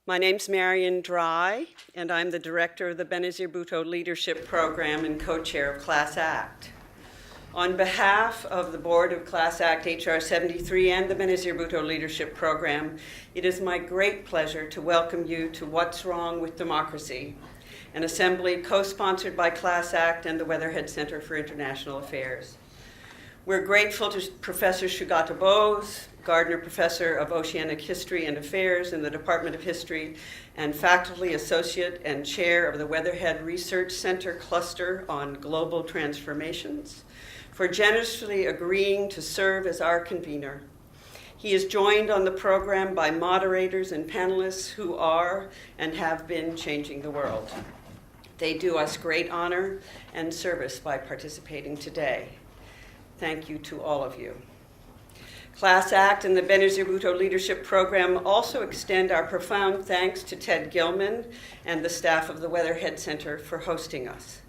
My name's Marion Dry, and I'm the director of the Benazir Bhutto Leadership Program and co-chair of Class Act. On behalf of the board of Class Act HR 73 and the Benazir Bhutto Leadership Program, it is my great pleasure to welcome you to What's Wrong with Democracy, an assembly co-sponsored by Class Act and the Weatherhead Center for International Affairs. We're grateful to Professor Shugata Bose, Gardner Professor of Oceanic History and Affairs in the Department of History, and Faculty Associate and Chair of the Weatherhead Research Center Cluster on Global Transformations, for generously agreeing to serve as our convener. He is joined on the program by moderators and panelists who are and have been changing the world. They do us great honor and service by participating today. Thank you to all of you. Class Act and the Benazir Bhutto Leadership Program also extend our profound thanks to Ted Gilman and the staff of the Weatherhead Center for hosting us.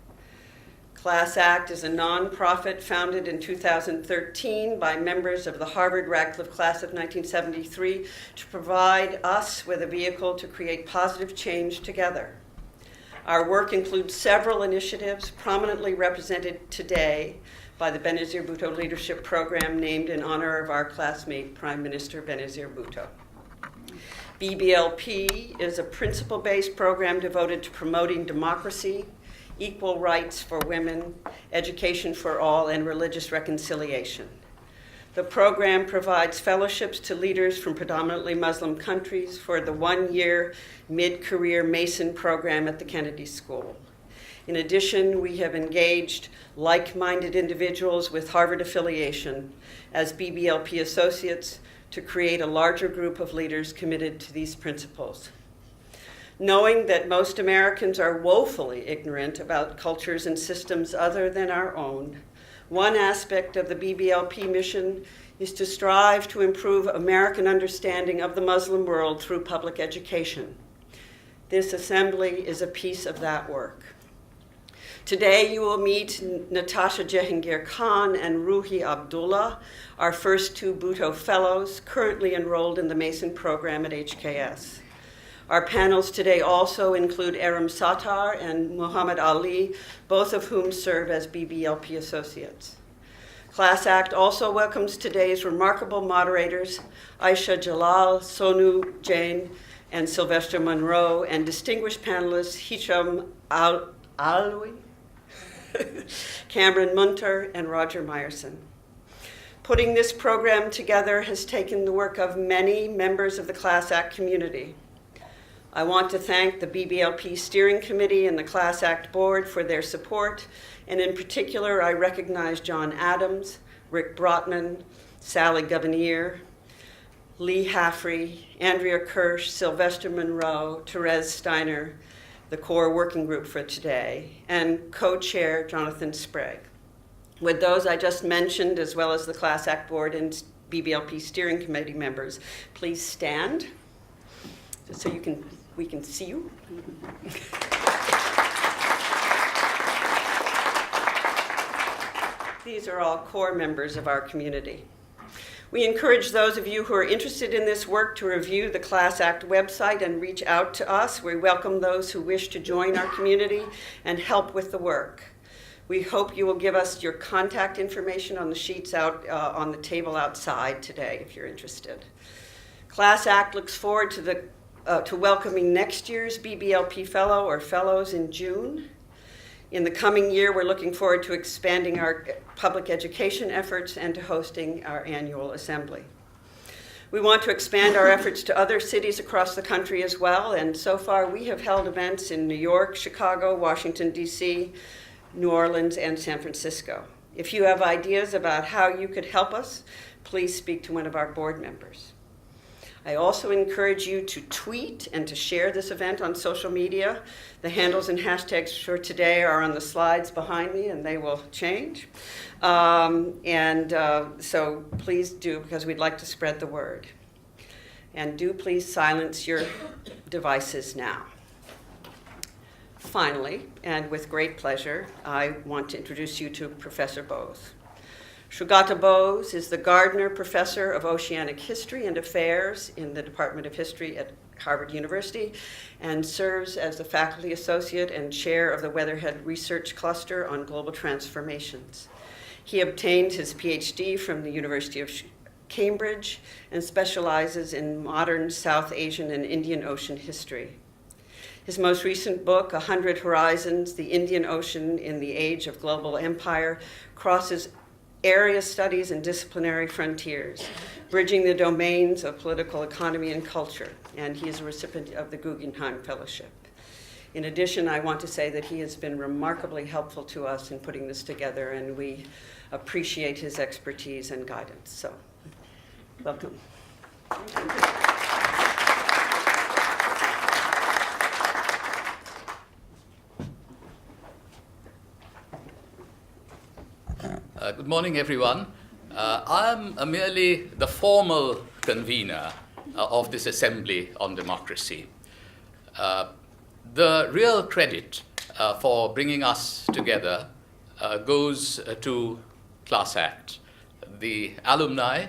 Class Act is a nonprofit founded in 2013 by members of the Harvard-Radcliffe class of 1973 to provide us with a vehicle to create positive change together. Our work includes several initiatives prominently represented today by the Benazir Bhutto Leadership Program, named in honor of our classmate, Prime Minister Benazir Bhutto. BBLP is a principle-based program devoted to promoting democracy, equal rights for women, education for all, and religious reconciliation. The program provides fellowships to leaders from predominantly Muslim countries for the one-year mid-career Mason program at the Kennedy School. In addition, we have engaged like-minded individuals with Harvard affiliation as BBLP associates to create a larger group of leaders committed to these principles. Knowing that most Americans are woefully ignorant about cultures and systems other than our own, one aspect of the BBLP mission is to strive to improve American understanding of the Muslim world through public education. This assembly is a piece of that work. Today you will meet Natasha Jehangir Khan and Ruhi Abdullah, our first two Bhutto fellows currently enrolled in the Mason program at HKS. Our panels today also include Aram Sattar and Muhammad Ali, both of whom serve as BBLP associates. Class Act also welcomes today's remarkable moderators, Aisha Jalal, Sonu Jain, and Sylvester Monroe, and distinguished panelists Hisham Alwi, Cameron Munter, and Roger Meyerson. Putting this program together has taken the work of many members of the Class Act community. I want to thank the BBLP Steering Committee and the Class Act Board for their support, and in particular, I recognize John Adams, Rick Brotman, Sally Govenier, Lee Haffrey, Andrea Kirsch, Sylvester Monroe, Therese Steiner, the core working group for today, and co-chair Jonathan Sprague. With those I just mentioned, as well as the Class Act Board and BBLP Steering Committee members, please stand so we can see you. These are all core members of our community. We encourage those of you who are interested in this work to review the Class Act website and reach out to us. We welcome those who wish to join our community and help with the work. We hope you will give us your contact information on the sheets out on the table outside today if you're interested. Class Act looks forward to welcoming next year's BBLP Fellow or Fellows in June. In the coming year, we're looking forward to expanding our public education efforts and to hosting our annual assembly. We want to expand our efforts to other cities across the country as well, and so far we have held events in New York, Chicago, Washington, D.C., New Orleans, and San Francisco. If you have ideas about how you could help us, please speak to one of our board members. I also encourage you to tweet and to share this event on social media. The handles and hashtags for today are on the slides behind me, and they will change. So please do, because we'd like to spread the word. And do please silence your devices now. Finally, and with great pleasure, I want to introduce you to Professor Bose. Sugata Bose is the Gardner Professor of Oceanic History and Affairs in the Department of History at Harvard University and serves as the faculty associate and chair of the Weatherhead Research Cluster on Global Transformations. He obtained his PhD from the University of Cambridge and specializes in modern South Asian and Indian Ocean history. His most recent book, 100 Horizons, The Indian Ocean in the Age of Global Empire, crosses area studies and disciplinary frontiers, bridging the domains of political economy and culture, and he is a recipient of the Guggenheim Fellowship. In addition, I want to say that he has been remarkably helpful to us in putting this together, and we appreciate his expertise and guidance. So, welcome. Good morning, everyone. I'm merely the formal convener of this Assembly on Democracy. The real credit for bringing us together goes to Class Act, the alumni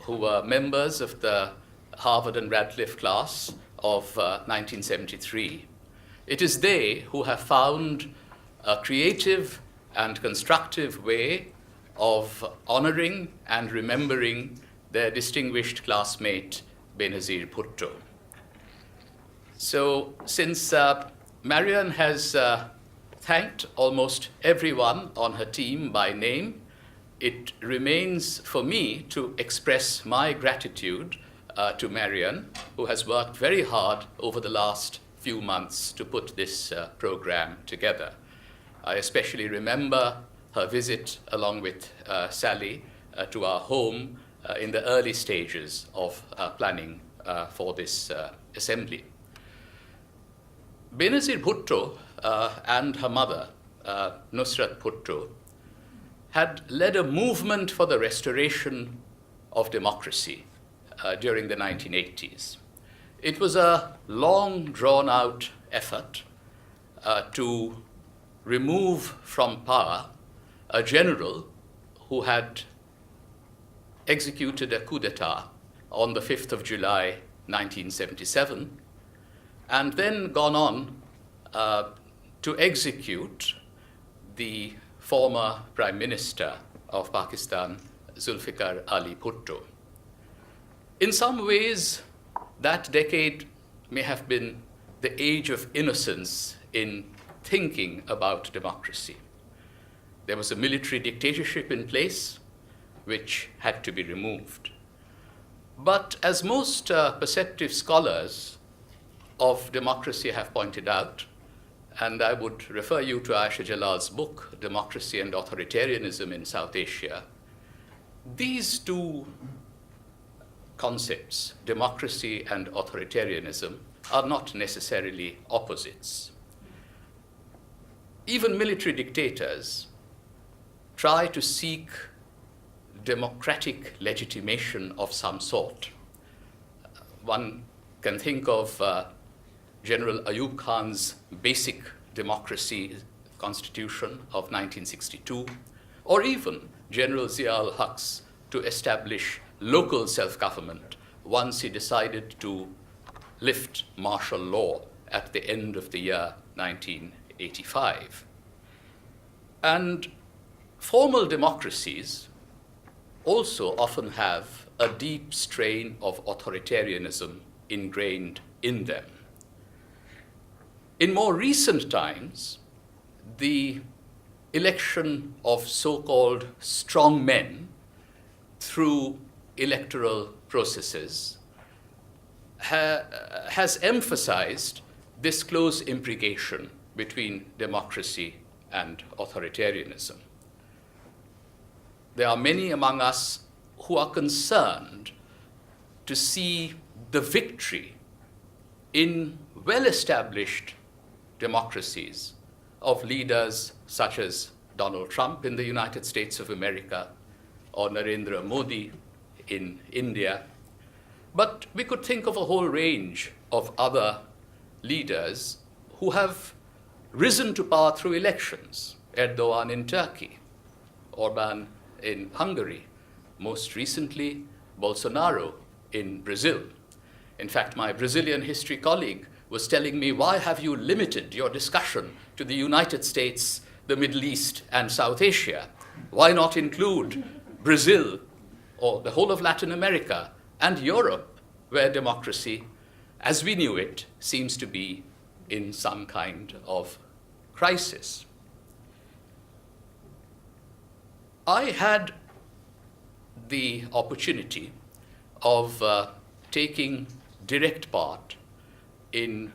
who were members of the Harvard and Radcliffe class of 1973. It is they who have found a creative and constructive way of honoring and remembering their distinguished classmate, Benazir Bhutto. So since Marian has thanked almost everyone on her team by name, it remains for me to express my gratitude to Marian, who has worked very hard over the last few months to put this program together. I especially remember her visit along with Sally to our home in the early stages of planning for this assembly. Benazir Bhutto and her mother, Nusrat Bhutto, had led a movement for the restoration of democracy during the 1980s. It was a long, drawn-out effort to remove from power a general who had executed a coup d'etat on the 5th of July, 1977, and then gone on to execute the former Prime Minister of Pakistan, Zulfikar Ali Bhutto. In some ways, that decade may have been the age of innocence in thinking about democracy. There was a military dictatorship in place which had to be removed. But as most perceptive scholars of democracy have pointed out, and I would refer you to Aisha Jalal's book, Democracy and Authoritarianism in South Asia, these two concepts, democracy and authoritarianism, are not necessarily opposites. Even military dictators try to seek democratic legitimation of some sort. One can think of General Ayub Khan's basic democracy constitution of 1962, or even General Zia-ul-Haq's to establish local self-government once he decided to lift martial law at the end of the year 1985. And formal democracies also often have a deep strain of authoritarianism ingrained in them. In more recent times, the election of so-called strong men through electoral processes has emphasized this close imbrication between democracy and authoritarianism. There are many among us who are concerned to see the victory in well-established democracies of leaders such as Donald Trump in the United States of America or Narendra Modi in India. But we could think of a whole range of other leaders who have risen to power through elections. Erdogan in Turkey, Orban in Hungary, most recently Bolsonaro in Brazil. In fact, my Brazilian history colleague was telling me, why have you limited your discussion to the United States, the Middle East, and South Asia? Why not include Brazil or the whole of Latin America and Europe, where democracy, as we knew it, seems to be in some kind of crisis? I had the opportunity of taking direct part in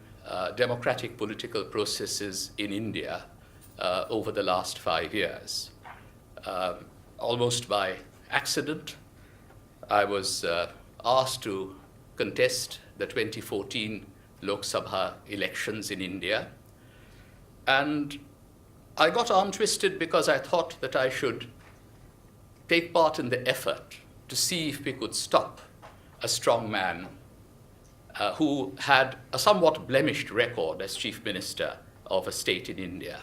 democratic political processes in India over the last 5 years. Almost by accident, I was asked to contest the 2014 Lok Sabha elections in India. And I got arm twisted because I thought that I should take part in the effort to see if we could stop a strong man who had a somewhat blemished record as chief minister of a state in India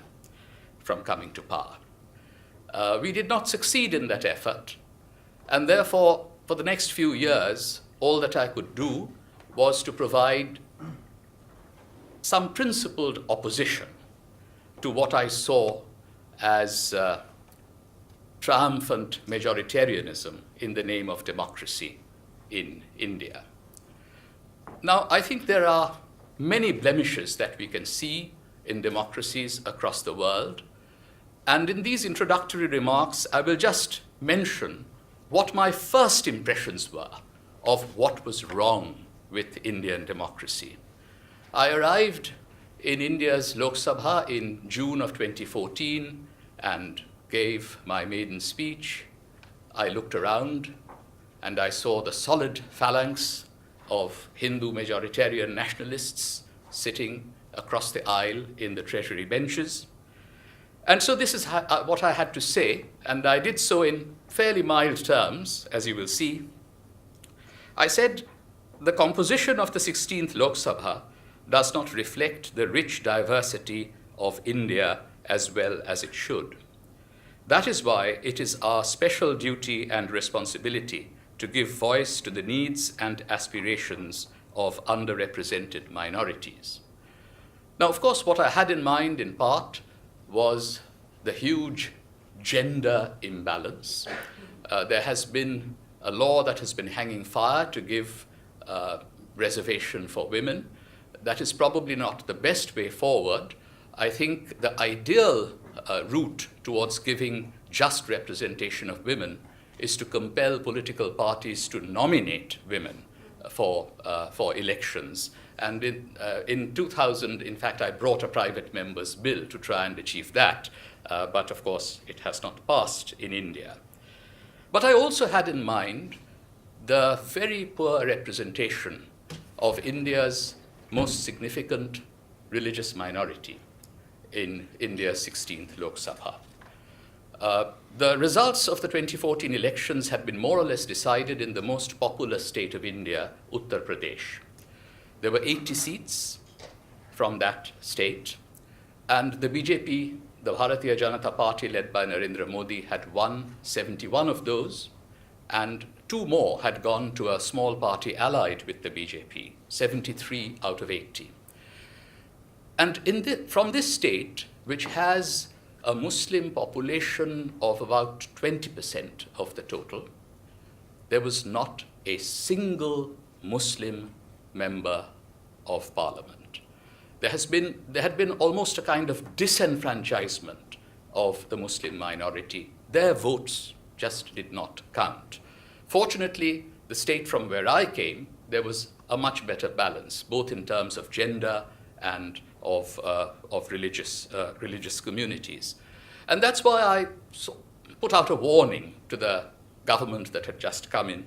from coming to power. We did not succeed in that effort, and therefore, for the next few years, all that I could do was to provide some principled opposition to what I saw as triumphant majoritarianism in the name of democracy in India. Now, I think there are many blemishes that we can see in democracies across the world. And in these introductory remarks, I will just mention what my first impressions were of what was wrong with Indian democracy. I arrived in India's Lok Sabha in June of 2014 and gave my maiden speech. I looked around and I saw the solid phalanx of Hindu majoritarian nationalists sitting across the aisle in the treasury benches. And so this is what I had to say, and I did so in fairly mild terms, as you will see. I said, the composition of the 16th Lok Sabha does not reflect the rich diversity of India as well as it should. That is why it is our special duty and responsibility to give voice to the needs and aspirations of underrepresented minorities. Now, of course, what I had in mind in part was the huge gender imbalance. There has been a law that has been hanging fire to give reservation for women. That is probably not the best way forward. I think the ideal route towards giving just representation of women is to compel political parties to nominate women for elections. And in 2000, in fact, I brought a private member's bill to try and achieve that. But of course, it has not passed in India. But I also had in mind the very poor representation of India's most significant religious minority in India's 16th Lok Sabha. The results of the 2014 elections had been more or less decided in the most populous state of India, Uttar Pradesh. There were 80 seats from that state, and the BJP, the Bharatiya Janata Party led by Narendra Modi, had won 71 of those, and 2 more had gone to a small party allied with the BJP, 73 out of 80. And from this state, which has a Muslim population of about 20% of the total, there was not a single Muslim member of parliament. There had been almost a kind of disenfranchisement of the Muslim minority. Their votes just did not count. Fortunately, the state from where I came, there was a much better balance, both in terms of gender and of religious communities. And that's why I put out a warning to the government that had just come in,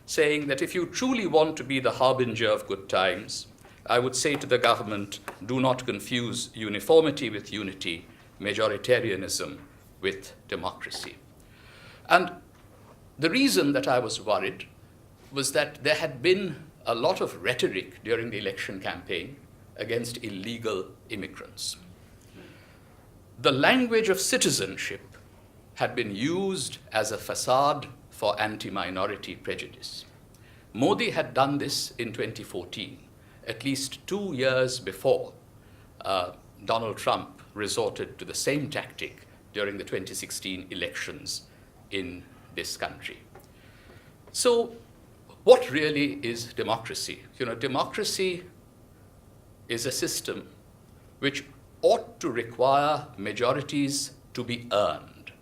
saying that if you truly want to be the harbinger of good times, I would say to the government, do not confuse uniformity with unity, majoritarianism with democracy. And the reason that I was worried was that there had been a lot of rhetoric during the election campaign against illegal immigrants. The language of citizenship had been used as a facade for anti-minority prejudice. Modi had done this in 2014, at least 2 years before Donald Trump resorted to the same tactic during the 2016 elections in this country. So what really is democracy? You know, democracy is a system which ought to require majorities to be earned.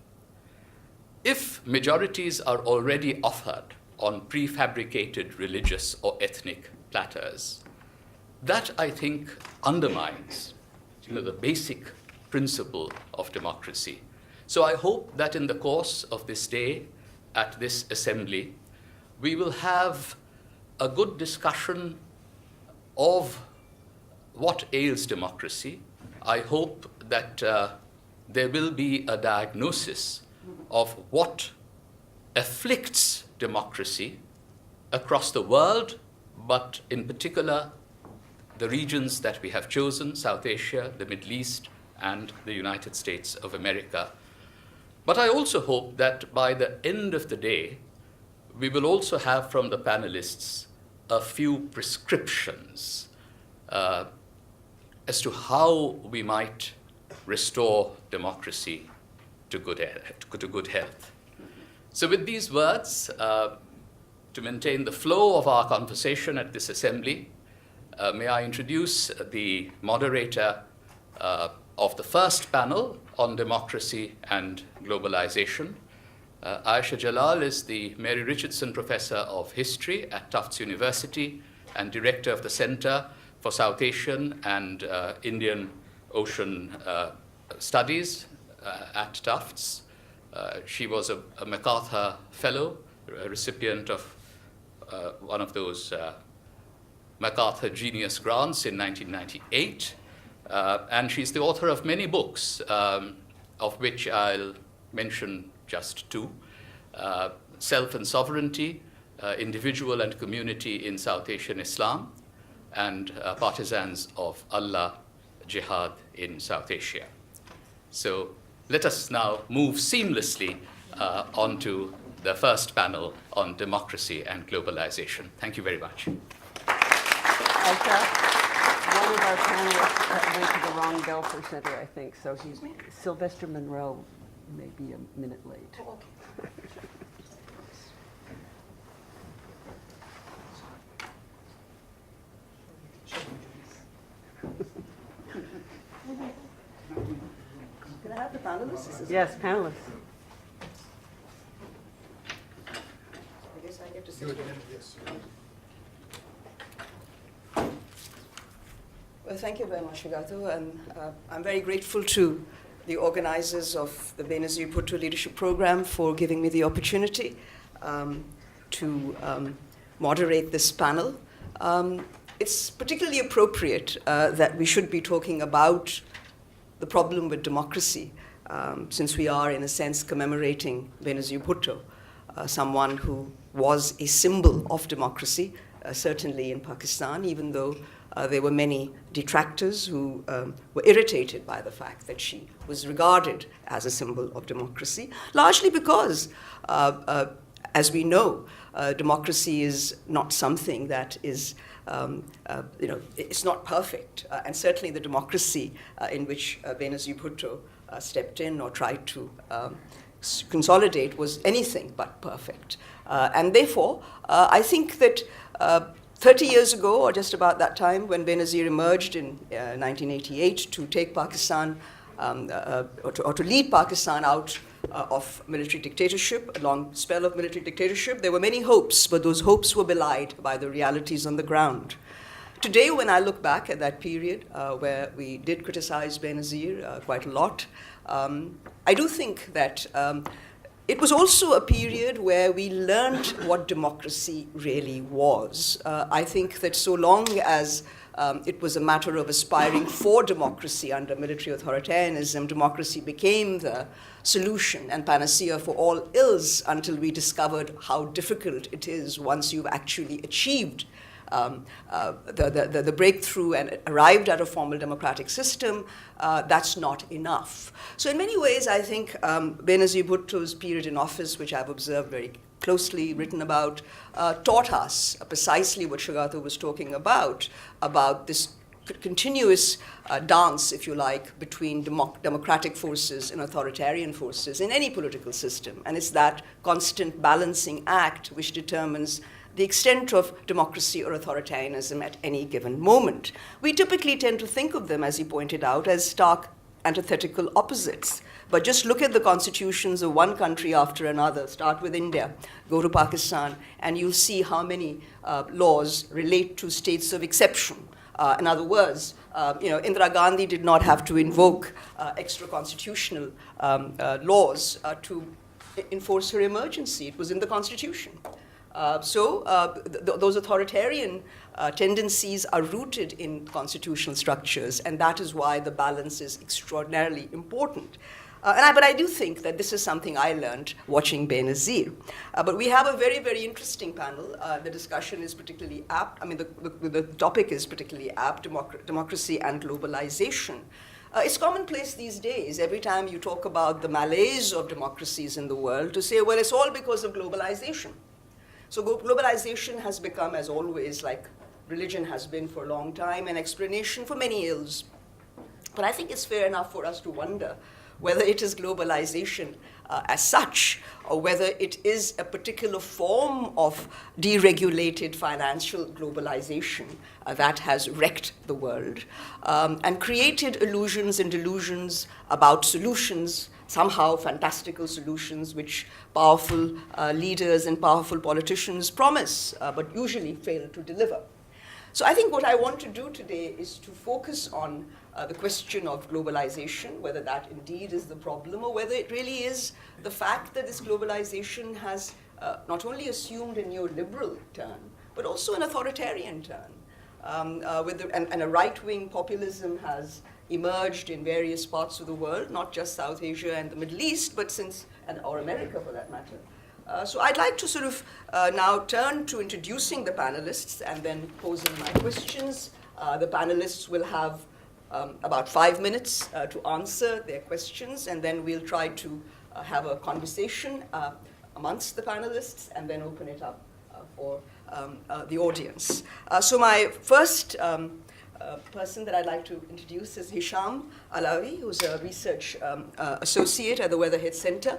If majorities are already offered on prefabricated religious or ethnic platters, that, I think, undermines, the basic principle of democracy. So I hope that in the course of this day at this assembly, we will have a good discussion of what ails democracy. I hope that there will be a diagnosis of what afflicts democracy across the world, but in particular the regions that we have chosen, South Asia, the Middle East, and the United States of America. But I also hope that by the end of the day, we will also have from the panelists a few prescriptions as to how we might restore democracy to good health. So with these words, to maintain the flow of our conversation at this assembly, may I introduce the moderator of the first panel on democracy and globalization. Aisha Jalal is the Mary Richardson Professor of History at Tufts University and Director of the Center for South Asian and Indian Ocean Studies at Tufts. She was a MacArthur Fellow, a recipient of one of those MacArthur Genius Grants in 1998. And she's the author of many books, of which I'll mention just two. Self and Sovereignty, Individual and Community in South Asian Islam, and Partisans of Allah, Jihad in South Asia. So let us now move seamlessly onto the first panel on democracy and globalization. Thank you very much. One of our panelists went to the wrong Belfer Center, I think, so he's Sylvester Monroe may be a minute late. Oh, okay. Can I have the panelists? Yes, panelists. I guess I get to sit. Well, thank you very much, Agato, and I'm very grateful to the organizers of the Benazir Bhutto Leadership Program for giving me the opportunity to moderate this panel. It's particularly appropriate that we should be talking about the problem with democracy, since we are, in a sense, commemorating Benazir Bhutto, someone who was a symbol of democracy, certainly in Pakistan, even though there were many detractors who were irritated by the fact that she was regarded as a symbol of democracy, largely because, as we know, democracy is not something that is, it's not perfect. And certainly the democracy in which Benazir Bhutto stepped in or tried to consolidate was anything but perfect. And therefore, I think that 30 years ago, or just about that time, when Benazir emerged in 1988 to take Pakistan, or to lead Pakistan out of military dictatorship, a long spell of military dictatorship, there were many hopes, but those hopes were belied by the realities on the ground. Today, when I look back at that period where we did criticize Benazir quite a lot, I do think that it was also a period where we learned what democracy really was. I think that so long as it was a matter of aspiring for democracy under military authoritarianism, democracy became the solution and panacea for all ills until we discovered how difficult it is once you've actually achieved the breakthrough and arrived at a formal democratic system, that's not enough. So in many ways, I think Benazir Bhutto's period in office, which I've observed very closely, written about, taught us precisely what Shugata was talking about this continuous dance, if you like, between democratic forces and authoritarian forces in any political system. And it's that constant balancing act which determines the extent of democracy or authoritarianism at any given moment. We typically tend to think of them, as he pointed out, as stark antithetical opposites. But just look at the constitutions of one country after another. Start with India, go to Pakistan, and you'll see how many laws relate to states of exception. In other words, Indira Gandhi did not have to invoke extra-constitutional laws to enforce her emergency. It was in the Constitution. Those authoritarian tendencies are rooted in constitutional structures, and that is why the balance is extraordinarily important. But I do think that this is something I learned watching Benazir. But we have a very, very interesting panel. The discussion is particularly apt. I mean, the topic is particularly apt, democracy and globalization. It's commonplace these days, every time you talk about the malaise of democracies in the world, to say, well, it's all because of globalization. So globalization has become, as always, like religion has been for a long time, an explanation for many ills. But I think it's fair enough for us to wonder whether it is globalization as such, or whether it is a particular form of deregulated financial globalization that has wrecked the world and created illusions and delusions about solutions, somehow fantastical solutions which powerful leaders and powerful politicians promise, but usually fail to deliver. So I think what I want to do today is to focus on the question of globalization, whether that indeed is the problem, or whether it really is the fact that this globalization has not only assumed a neoliberal turn, but also an authoritarian turn. And a right-wing populism has emerged in various parts of the world, not just South Asia and the Middle East, but or America for that matter. So I'd like to sort of now turn to introducing the panelists and then posing my questions. The panelists will have about 5 minutes to answer their questions, and then we'll try to have a conversation amongst the panelists and then open it up for the audience. So my first person that I'd like to introduce is Hisham Alawi, who's a research associate at the Weatherhead Center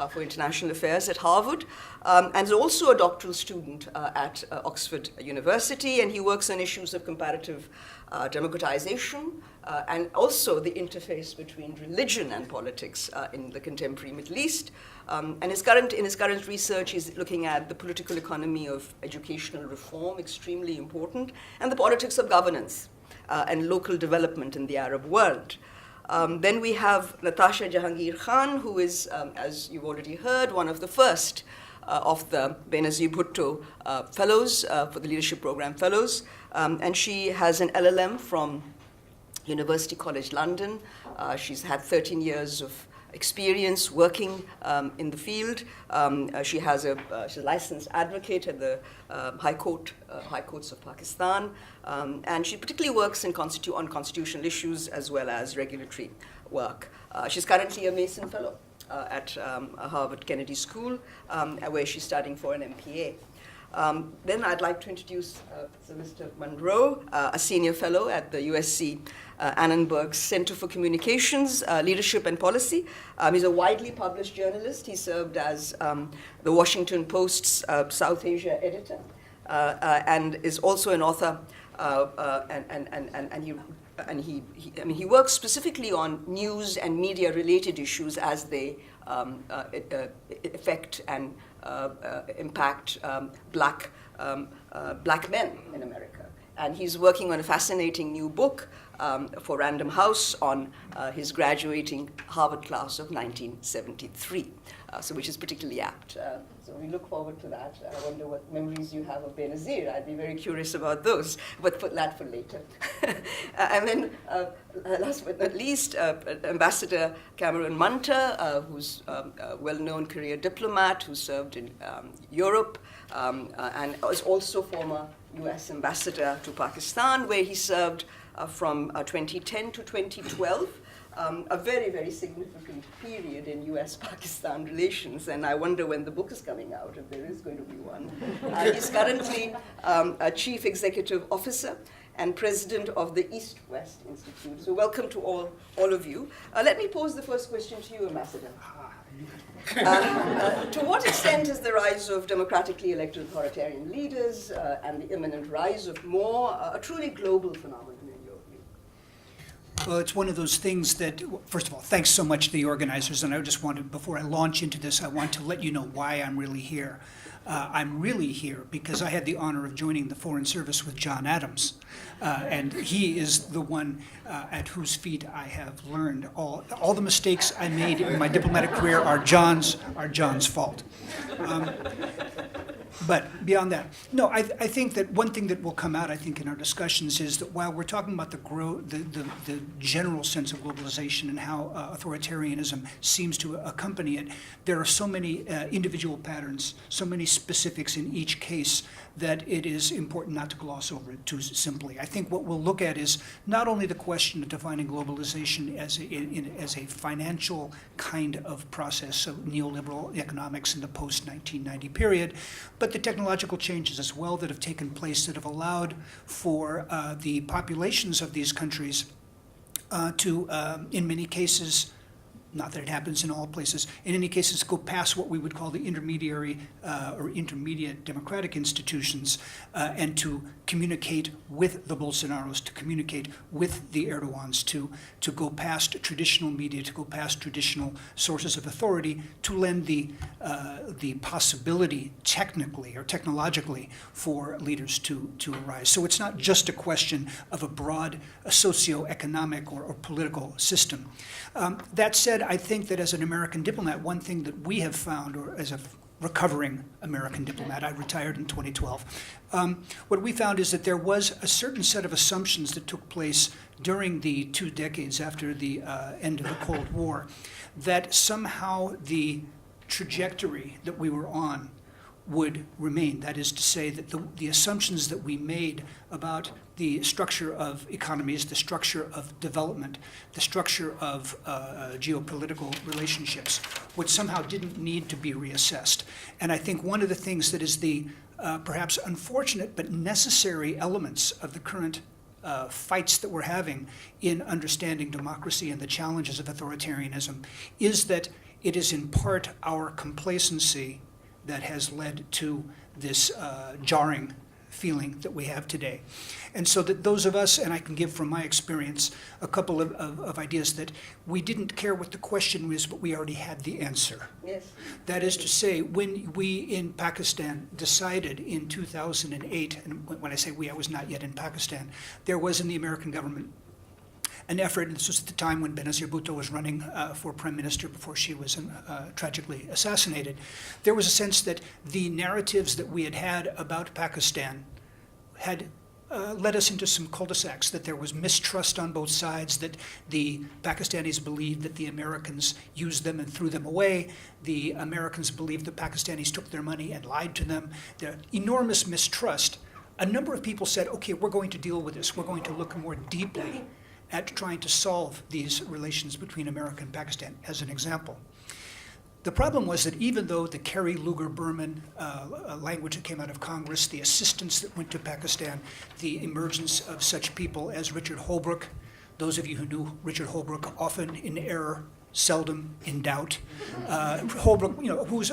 for International Affairs at Harvard, and is also a doctoral student at Oxford University, and he works on issues of comparative democratization and also the interface between religion and politics in the contemporary Middle East. And in his current research, he's looking at the political economy of educational reform, extremely important, and the politics of governance and local development in the Arab world. Then we have Natasha Jahangir Khan, who is, as you've already heard, one of the first of the Benazir Bhutto fellows, for the Leadership Program Fellows. And she has an LLM from University College London. She's had 13 years of experience working in the field. She's a licensed advocate at the High Courts of Pakistan, and she particularly works on constitutional issues as well as regulatory work. She's currently a Mason Fellow at Harvard Kennedy School, where she's studying for an MPA. Then I'd like to introduce Mr. Monroe, a senior fellow at the USC Annenberg Center for Communications, Leadership and Policy. He's a widely published journalist. He served as the Washington Post's South Asia editor and is also an author. He works specifically on news and media-related issues as they affect and impact black men in America. And he's working on a fascinating new book for Random House on his graduating Harvard class of 1973, which is particularly apt. So we look forward to that. I wonder what memories you have of Benazir. I'd be very curious about those, but put that for later. And then, last but not least, Ambassador Cameron Munter, who's a well-known career diplomat who served in Europe and is also former US ambassador to Pakistan, where he served from 2010 to 2012. A very, very significant period in US-Pakistan relations, and I wonder when the book is coming out, if there is going to be one. He's currently a Chief Executive Officer and President of the East-West Institute. So welcome to all of you. Let me pose the first question to you, Ambassador. To what extent is the rise of democratically elected authoritarian leaders and the imminent rise of more a truly global phenomenon? Well, it's one of those things that, first of all, thanks so much to the organizers. And I just wanted, before I launch into this, I want to let you know why I'm really here. I'm really here because I had the honor of joining the Foreign Service with John Adams. And he is the one at whose feet I have learned all the mistakes I made in my diplomatic career are John's fault. But beyond that, no, I think that one thing that will come out, I think, in our discussions is that while we're talking about the general sense of globalization and how authoritarianism seems to accompany it, there are so many individual patterns, so many specifics in each case that it is important not to gloss over it too simply. I think what we'll look at is not only the question of defining globalization as a financial kind of process, so neoliberal economics in the post-1990 period, but the technological changes as well that have taken place that have allowed for the populations of these countries to, in many cases, not that it happens in all places, in any cases go past what we would call the intermediary or intermediate democratic institutions and to communicate with the Bolsonaros, to communicate with the Erdogans, to go past traditional media, to go past traditional sources of authority, to lend the possibility technically or technologically for leaders to arise. So it's not just a question of a broad socioeconomic or political system. That said, I think that as an American diplomat, one thing that we have found, or as a recovering American diplomat, I retired in 2012, what we found is that there was a certain set of assumptions that took place during the 2 decades after the end of the Cold War, that somehow the trajectory that we were on would remain. That is to say that the assumptions that we made about the structure of economies, the structure of development, the structure of geopolitical relationships, which somehow didn't need to be reassessed. And I think one of the things that is the perhaps unfortunate but necessary elements of the current fights that we're having in understanding democracy and the challenges of authoritarianism is that it is in part our complacency that has led to this jarring feeling that we have today. And so that those of us, and I can give from my experience a couple of ideas, that we didn't care what the question was, but we already had the answer. Yes. That is to say, when we in Pakistan decided in 2008, and when I say we, I was not yet in Pakistan, there was in the American government an effort, and this was at the time when Benazir Bhutto was running for prime minister before she was tragically assassinated. There was a sense that the narratives that we had had about Pakistan had led us into some cul-de-sacs, that there was mistrust on both sides, that the Pakistanis believed that the Americans used them and threw them away. The Americans believed the Pakistanis took their money and lied to them. The enormous mistrust. A number of people said, okay, we're going to deal with this. We're going to look more deeply at trying to solve these relations between America and Pakistan, as an example. The problem was that even though the Kerry Lugar-Berman language that came out of Congress, the assistance that went to Pakistan, the emergence of such people as Richard Holbrooke, those of you who knew Richard Holbrooke, often in error, seldom in doubt. Holbrooke, who's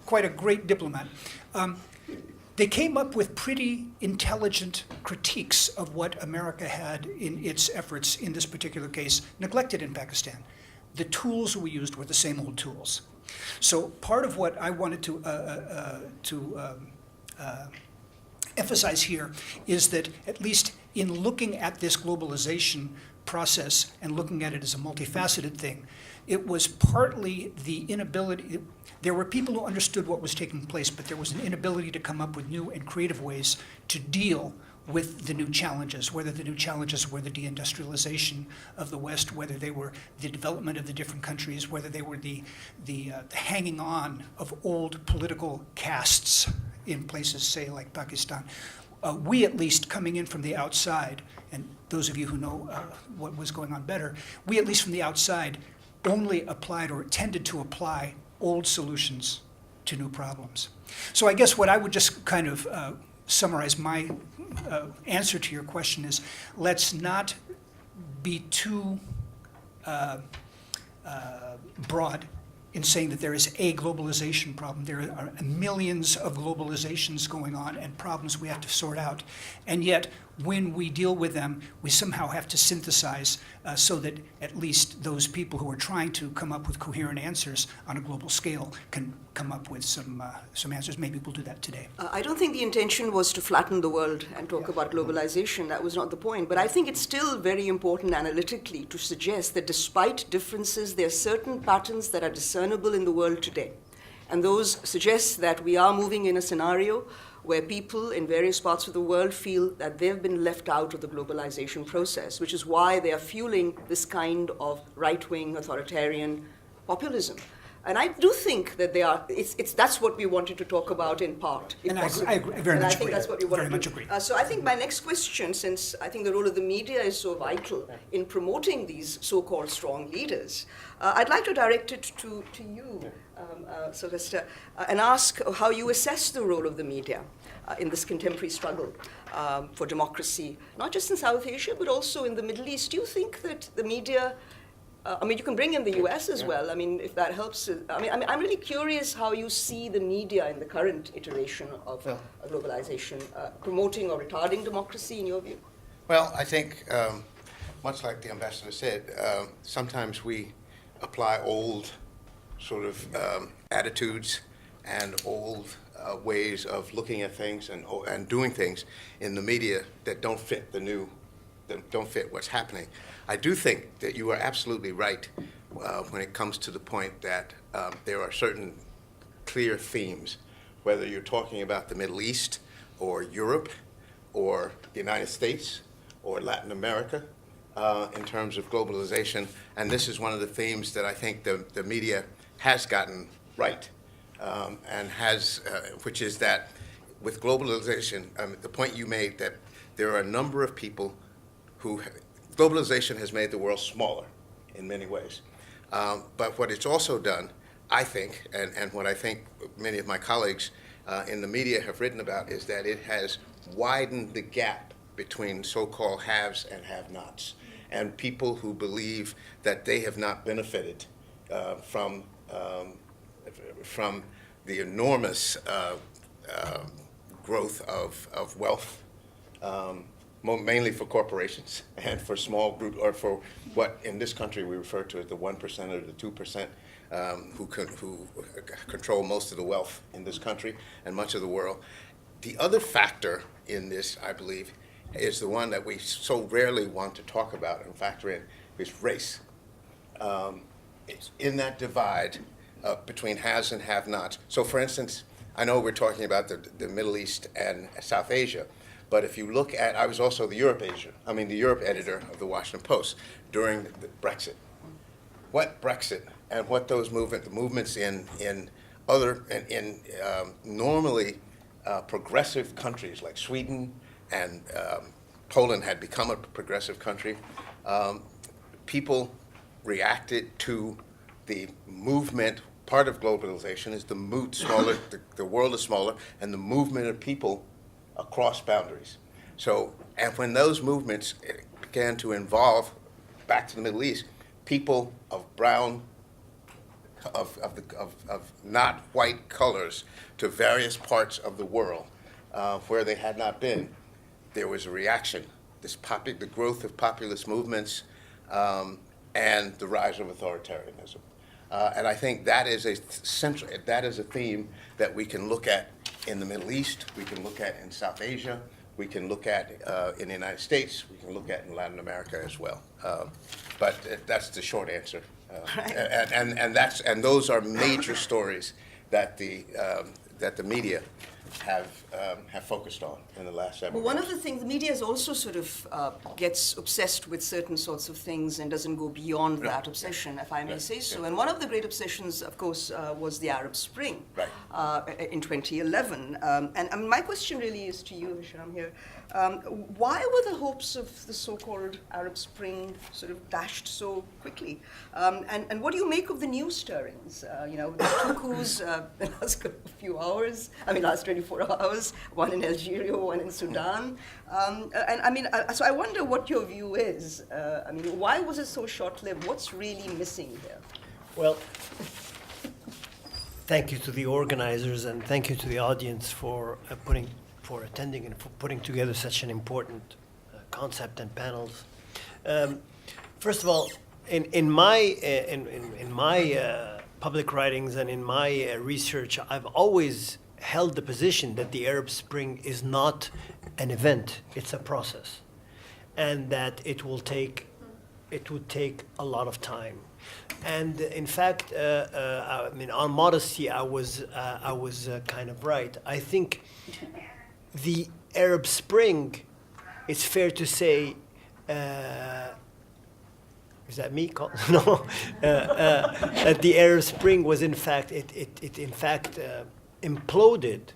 quite a great diplomat. They came up with pretty intelligent critiques of what America had in its efforts, in this particular case, neglected in Pakistan. The tools we used were the same old tools. So part of what I wanted to emphasize here is that at least in looking at this globalization process and looking at it as a multifaceted thing, it was partly the inability. There were people who understood what was taking place, but there was an inability to come up with new and creative ways to deal with the new challenges, whether the new challenges were the deindustrialization of the West, whether they were the development of the different countries, whether they were the hanging on of old political castes in places, say, like Pakistan. we at least coming in from the outside, and those of you who know what was going on better, we at least from the outside only applied or tended to apply old solutions to new problems. So I guess what I would just kind of summarize my answer to your question is, let's not be too broad in saying that there is a globalization problem. There are millions of globalizations going on and problems we have to sort out. And yet, when we deal with them, we somehow have to synthesize so that at least those people who are trying to come up with coherent answers on a global scale can come up with some answers. Maybe we'll do that today. I don't think the intention was to flatten the world and talk about globalization. That was not the point. But I think it's still very important analytically to suggest that despite differences, there are certain patterns that are discernible in the world today. And those suggest that we are moving in a scenario where people in various parts of the world feel that they've been left out of the globalization process, which is why they are fueling this kind of right-wing authoritarian populism. And I do think that that's what we wanted to talk about in part. And I agree, very much agree. That's what we wanted very to much do. agree. So I think my next question, since I think the role of the media is so vital in promoting these so-called strong leaders, I'd like to direct it to you, Sylvester, and ask how you assess the role of the media in this contemporary struggle for democracy, not just in South Asia, but also in the Middle East. Do you think that the media, you can bring in the US as well, if that helps. I'm really curious how you see the media in the current iteration of globalization, promoting or retarding democracy, in your view? Well, I think, much like the ambassador said, sometimes we apply old sort of attitudes and old ways of looking at things and doing things in the media that don't fit the new, that don't fit what's happening. I do think that you are absolutely right when it comes to the point that there are certain clear themes, whether you're talking about the Middle East or Europe or the United States or Latin America in terms of globalization. And this is one of the themes that I think the media has gotten right, and has, which is that with globalization, the point you made that there are a number of people who, globalization has made the world smaller in many ways. But what it's also done, I think, and what I think many of my colleagues in the media have written about, is that it has widened the gap between so-called haves and have-nots, and people who believe that they have not benefited from the enormous growth of wealth, mainly for corporations and for small group, or for what in this country we refer to as the 1% or the 2%, who control most of the wealth in this country and much of the world. The other factor in this, I believe, is the one that we so rarely want to talk about and factor in, is race. It's in that divide between haves and have-nots. So, for instance, I know we're talking about the Middle East and South Asia, but if you look at, I was also the Europe editor of the Washington Post during the Brexit. What Brexit and what those movements in normally progressive countries like Sweden and Poland had become a progressive country, people reacted to the movement. Part of globalization is the world is smaller, and the movement of people across boundaries. So, and when those movements began to involve, back to the Middle East, people of brown, of not white colors to various parts of the world where they had not been, there was a reaction. The growth of populist movements and the rise of authoritarianism. And I think that is a theme that we can look at in the Middle East, we can look at in South Asia, we can look at in the United States, we can look at in Latin America as well. But that's the short answer. Right. And those are major stories that the media have focused on in the last several Well, one years. of the things, the media is also sort of gets obsessed with certain sorts of things and doesn't go beyond that obsession, if I may Right. say so. Yeah. And one of the great obsessions, of course, was the Arab Spring Right. in 2011. And I mean, my question really is to you, Hisham, here. Why were the hopes of the so-called Arab Spring sort of dashed so quickly? And what do you make of the news stirrings? You know, the two coups in the last few hours, last 24 hours, one in Algeria, one in Sudan. And I mean, so I wonder what your view is. I mean, why was it so short-lived? What's really missing here? Well, thank you to the organizers and thank you to the audience for attending and for putting together such an important concept and panels. First of all, in my public writings and in my research, I've always held the position that the Arab Spring is not an event; it's a process, and that it would take a lot of time. And in fact, I mean, on modesty, I was kind of right. I think the Arab Spring, it's fair to say, is that me? No, that the Arab Spring was in fact imploded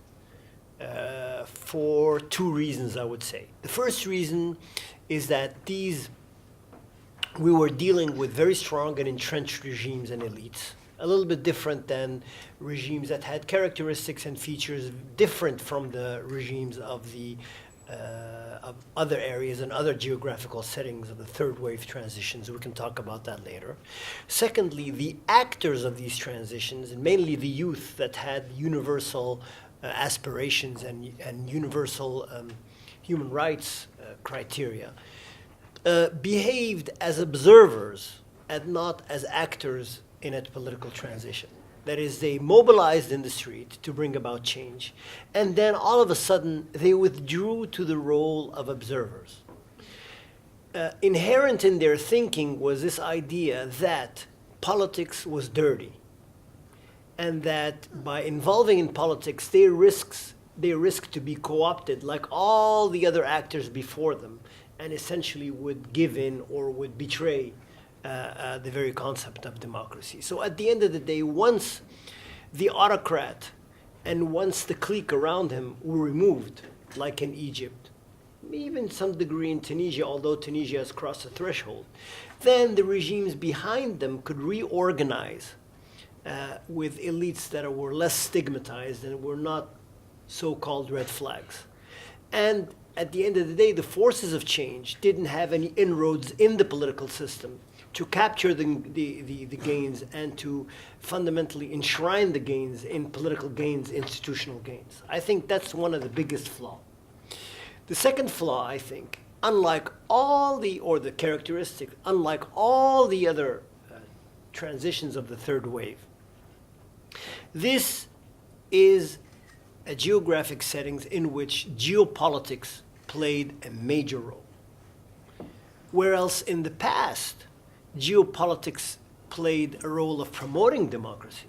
for two reasons, I would say. The first reason is that we were dealing with very strong and entrenched regimes and elites, a little bit different than regimes that had characteristics and features different from the regimes of other areas and other geographical settings of the third wave transitions. We can talk about that later. Secondly, the actors of these transitions, and mainly the youth that had universal aspirations and universal human rights criteria, behaved as observers and not as actors in a political transition. That is, they mobilized in the street to bring about change, and then all of a sudden they withdrew to the role of observers. Inherent in their thinking was this idea that politics was dirty, and that by involving in politics, they risk to be co-opted like all the other actors before them, and essentially would give in or would betray the very concept of democracy. So at the end of the day, once the autocrat and once the clique around him were removed, like in Egypt, even some degree in Tunisia, although Tunisia has crossed the threshold, then the regimes behind them could reorganize with elites that were less stigmatized and were not so-called red flags. And at the end of the day, the forces of change didn't have any inroads in the political system to capture the gains and to fundamentally enshrine the gains in political gains, institutional gains. I think that's one of the biggest flaws. The second flaw, I think, unlike all the other transitions of the third wave, this is a geographic settings in which geopolitics played a major role. Whereas in the past, geopolitics played a role of promoting democracy.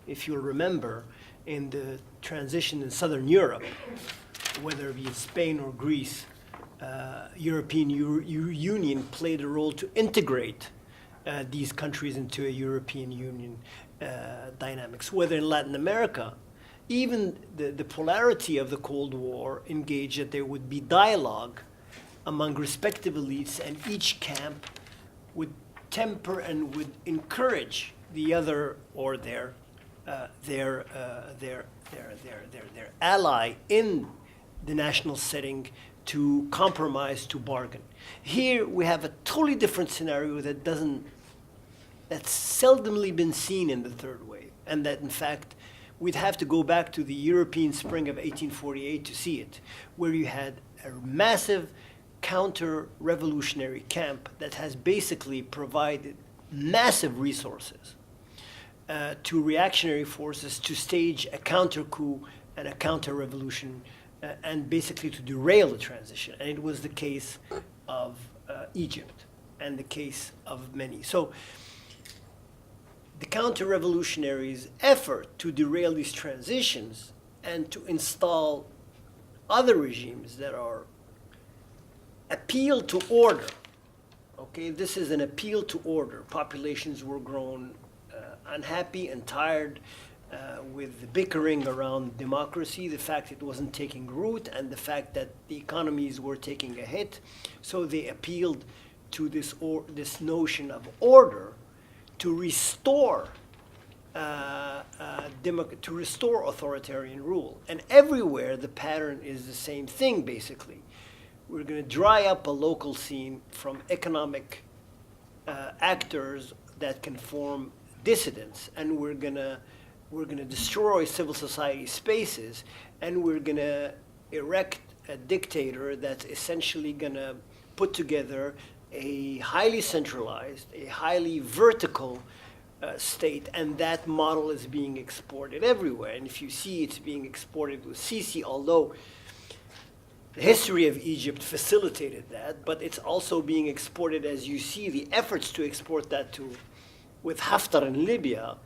If you'll remember, in the transition in Southern Europe, whether it be Spain or Greece, European Union played a role to integrate these countries into a European Union dynamics. Whether in Latin America, even the polarity of the Cold War engaged that there would be dialogue among respective elites, and each camp would temper and would encourage the other or their ally in the national setting to compromise, to bargain. Here we have a totally different scenario that's seldomly been seen in the third wave, and that in fact we'd have to go back to the European Spring of 1848 to see it, where you had a massive counter-revolutionary camp that has basically provided massive resources to reactionary forces to stage a counter-coup and a counter-revolution and basically to derail the transition. And it was the case of Egypt and the case of many. So the counter-revolutionaries' effort to derail these transitions and to install other regimes that are appeal to order. Okay, this is an appeal to order. Populations were grown unhappy and tired with the bickering around democracy, the fact it wasn't taking root, and the fact that the economies were taking a hit. So they appealed to this notion of order to restore authoritarian rule. And everywhere the pattern is the same thing, basically. We're going to dry up a local scene from economic actors that can form dissidents, and we're going to destroy civil society spaces, and we're going to erect a dictator that's essentially going to put together a highly centralized, a highly vertical state, and that model is being exported everywhere. And if you see, it's being exported with Sisi, although the history of Egypt facilitated that, but it's also being exported, as you see, the efforts to export that with Haftar in Libya,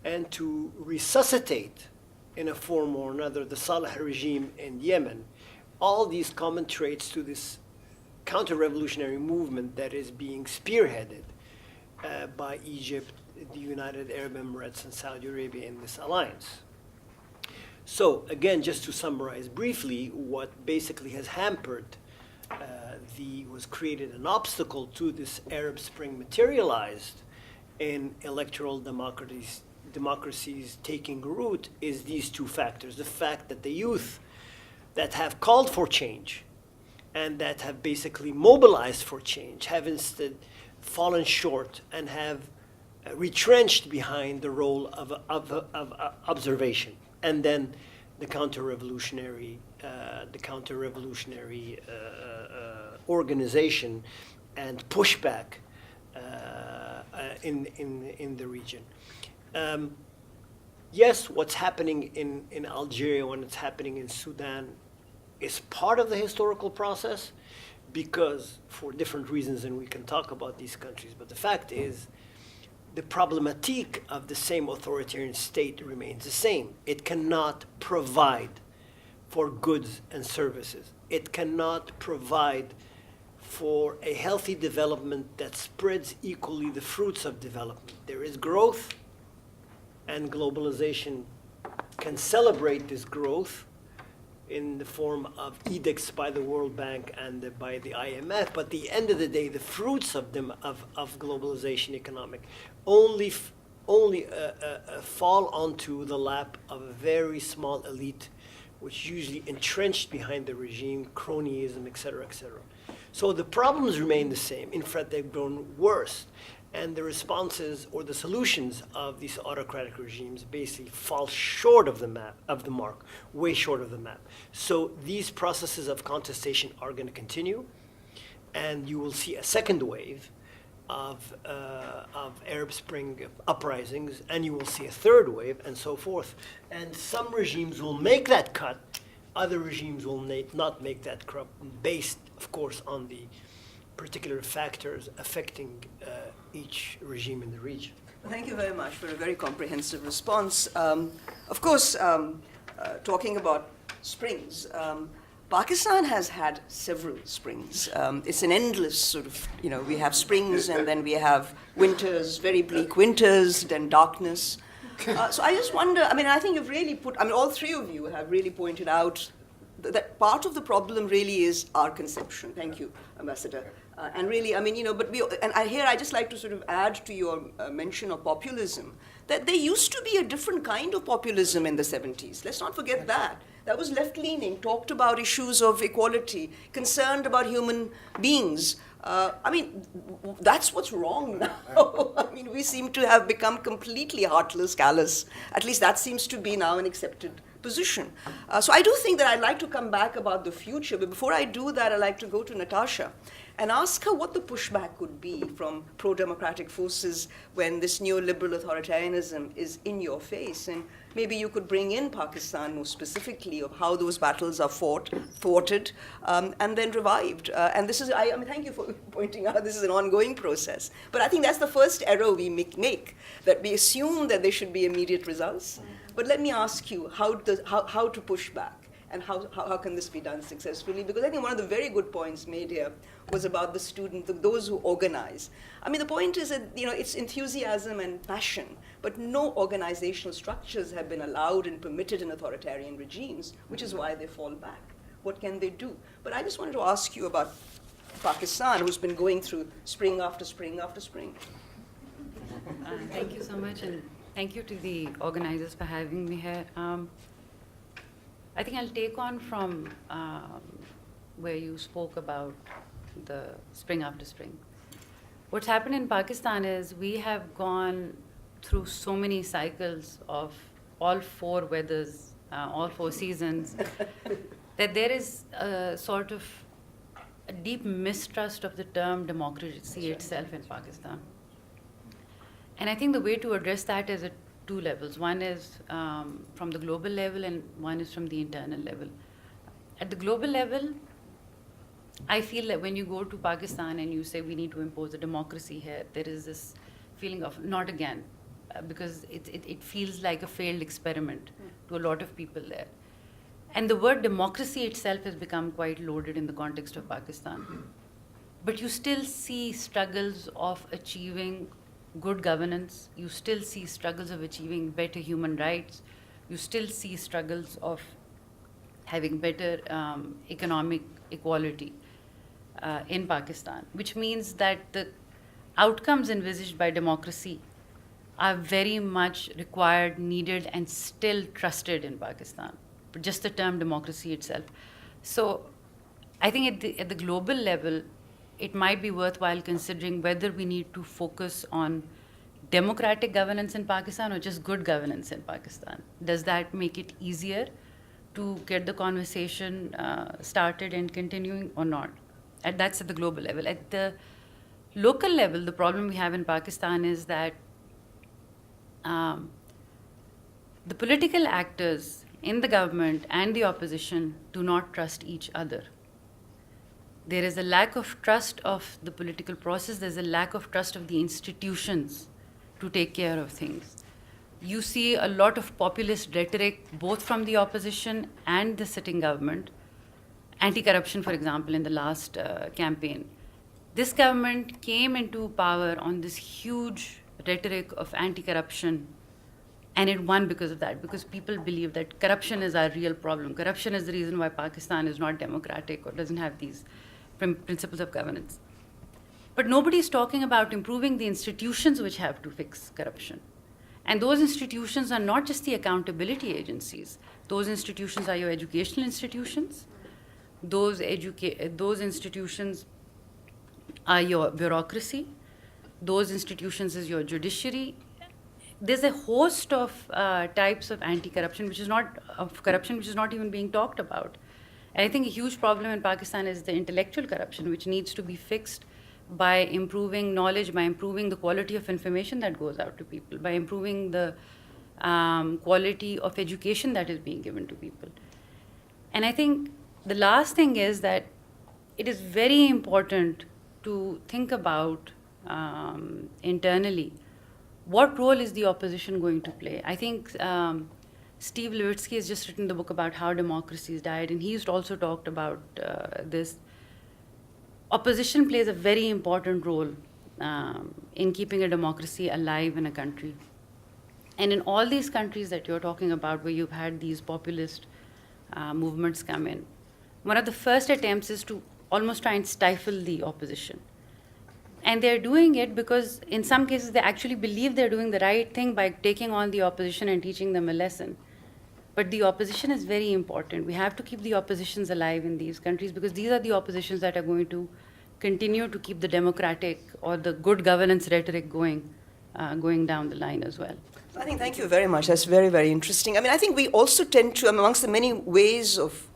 and to resuscitate in a form or another the Saleh regime in Yemen. All these common traits to this counter-revolutionary movement that is being spearheaded by Egypt, the United Arab Emirates, and Saudi Arabia in this alliance. So again, just to summarize briefly, what basically has hampered was created an obstacle to this Arab Spring materialized in electoral democracies taking root is these two factors. The fact that the youth that have called for change and that have basically mobilized for change have instead fallen short and have retrenched behind the role of observation. And then the counter-revolutionary organization and pushback in the region. Yes, what's happening in Algeria, what's happening in Sudan is part of the historical process, because for different reasons, and we can talk about these countries, but the fact is the problematique of the same authoritarian state remains the same. It cannot provide for goods and services. It cannot provide for a healthy development that spreads equally the fruits of development. There is growth, and globalization can celebrate this growth in the form of edicts by the World Bank and by the IMF. But at the end of the day, the fruits of globalization economic only fall onto the lap of a very small elite, which usually entrenched behind the regime, cronyism, et cetera, et cetera. So the problems remain the same. In fact, they've grown worse. And the responses or the solutions of these autocratic regimes basically fall short of the mark, way short of the map. So these processes of contestation are going to continue, and you will see a second wave of Arab Spring uprisings, and you will see a third wave, and so forth. And some regimes will make that cut, other regimes will not make that cut, based, of course, on the particular factors affecting each regime in the region. Thank you very much for a very comprehensive response. Of course, talking about springs, Pakistan has had several springs. It's an endless sort of, we have springs and then we have winters, very bleak winters, then darkness. So I just wonder, I think you've really all three of you have really pointed out that part of the problem really is our conception. Thank you, Ambassador. And really, I just like to sort of add to your mention of populism, that there used to be a different kind of populism in the 70s. Let's not forget that. That was left-leaning, talked about issues of equality, concerned about human beings. That's what's wrong now. We seem to have become completely heartless, callous. At least that seems to be now an accepted position. So I do think that I'd like to come back about the future, but before I do that, I'd like to go to Natasha and ask her what the pushback could be from pro-democratic forces when this neoliberal authoritarianism is in your face. And maybe you could bring in Pakistan more specifically of how those battles are thwarted, and then revived. And this is, thank you for pointing out this is an ongoing process. But I think that's the first error we make, that we assume that there should be immediate results. But let me ask you, how to push back? And how can this be done successfully? Because I think one of the very good points made here was about the student, those who organize. I mean, the point is that, it's enthusiasm and passion, but no organizational structures have been allowed and permitted in authoritarian regimes, which is why they fall back. What can they do? But I just wanted to ask you about Pakistan, who's been going through spring after spring after spring. Thank you so much, and thank you to the organizers for having me here. I think I'll take on from where you spoke about the spring after spring. What's happened in Pakistan is we have gone through so many cycles of all four weathers, all four seasons, that there is a sort of a deep mistrust of the term democracy itself in Pakistan. And I think the way to address that is at two levels. One is from the global level, and one is from the internal level. At the global level, I feel that when you go to Pakistan and you say we need to impose a democracy here, there is this feeling of not again, because it feels like a failed experiment to a lot of people there. And the word democracy itself has become quite loaded in the context of Pakistan. But you still see struggles of achieving good governance. You still see struggles of achieving better human rights. You still see struggles of having better economic equality in Pakistan, which means that the outcomes envisaged by democracy are very much required, needed, and still trusted in Pakistan. But just the term democracy itself. So I think at the global level, it might be worthwhile considering whether we need to focus on democratic governance in Pakistan or just good governance in Pakistan. Does that make it easier to get the conversation started and continuing or not? And that's at the global level. At the local level, the problem we have in Pakistan is that the political actors in the government and the opposition do not trust each other. There is a lack of trust of the political process. There's a lack of trust of the institutions to take care of things. You see a lot of populist rhetoric, both from the opposition and the sitting government. Anti-corruption, for example, in the last campaign. This government came into power on this huge rhetoric of anti-corruption, and it won because of that, because people believe that corruption is our real problem. Corruption is the reason why Pakistan is not democratic or doesn't have these principles of governance. But nobody's talking about improving the institutions which have to fix corruption. And those institutions are not just the accountability agencies. Those institutions are your educational institutions. Those institutions are your bureaucracy. Those institutions is your judiciary. There's a host of types of anti-corruption, which is not even being talked about. And I think a huge problem in Pakistan is the intellectual corruption, which needs to be fixed by improving knowledge, by improving the quality of information that goes out to people, by improving the quality of education that is being given to people. And I think the last thing is that it is very important to think about internally, what role is the opposition going to play? I think Steve Levitsky has just written the book about how democracies died, and he's also talked about this. Opposition plays a very important role in keeping a democracy alive in a country. And in all these countries that you're talking about, where you've had these populist movements come in, one of the first attempts is to almost try and stifle the opposition. And they're doing it because in some cases they actually believe they're doing the right thing by taking on the opposition and teaching them a lesson. But the opposition is very important. We have to keep the oppositions alive in these countries because these are the oppositions that are going to continue to keep the democratic or the good governance rhetoric going down the line as well. I think, thank you very much. That's very, very interesting. I mean, I think we also tend to, amongst the many ways of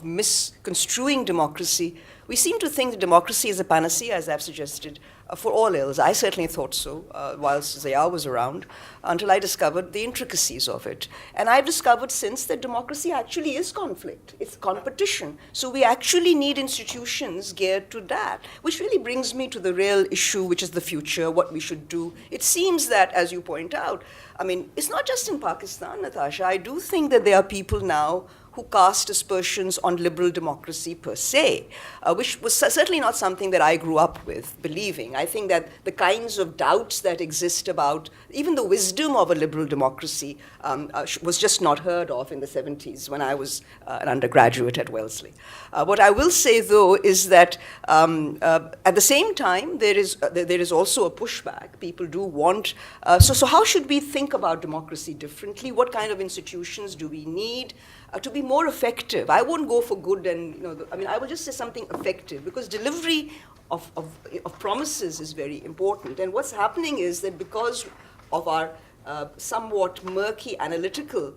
misconstruing democracy, we seem to think that democracy is a panacea, as I've suggested, for all ills. I certainly thought so whilst Ziya was around, until I discovered the intricacies of it. And I've discovered since that democracy actually is conflict. It's competition. So we actually need institutions geared to that, which really brings me to the real issue, which is the future, what we should do. It seems that, as you point out, I mean, it's not just in Pakistan, Natasha. I do think that there are people now who cast aspersions on liberal democracy per se, which was certainly not something that I grew up with believing. I think that the kinds of doubts that exist about even the wisdom of a liberal democracy was just not heard of in the 70s when I was an undergraduate at Wellesley. What I will say, though, is that at the same time, there is also a pushback. People do want, so how should we think about democracy differently? What kind of institutions do we need to be more effective? I won't go for good and, I will just say something effective, because delivery of promises is very important. And what's happening is that because of our somewhat murky analytical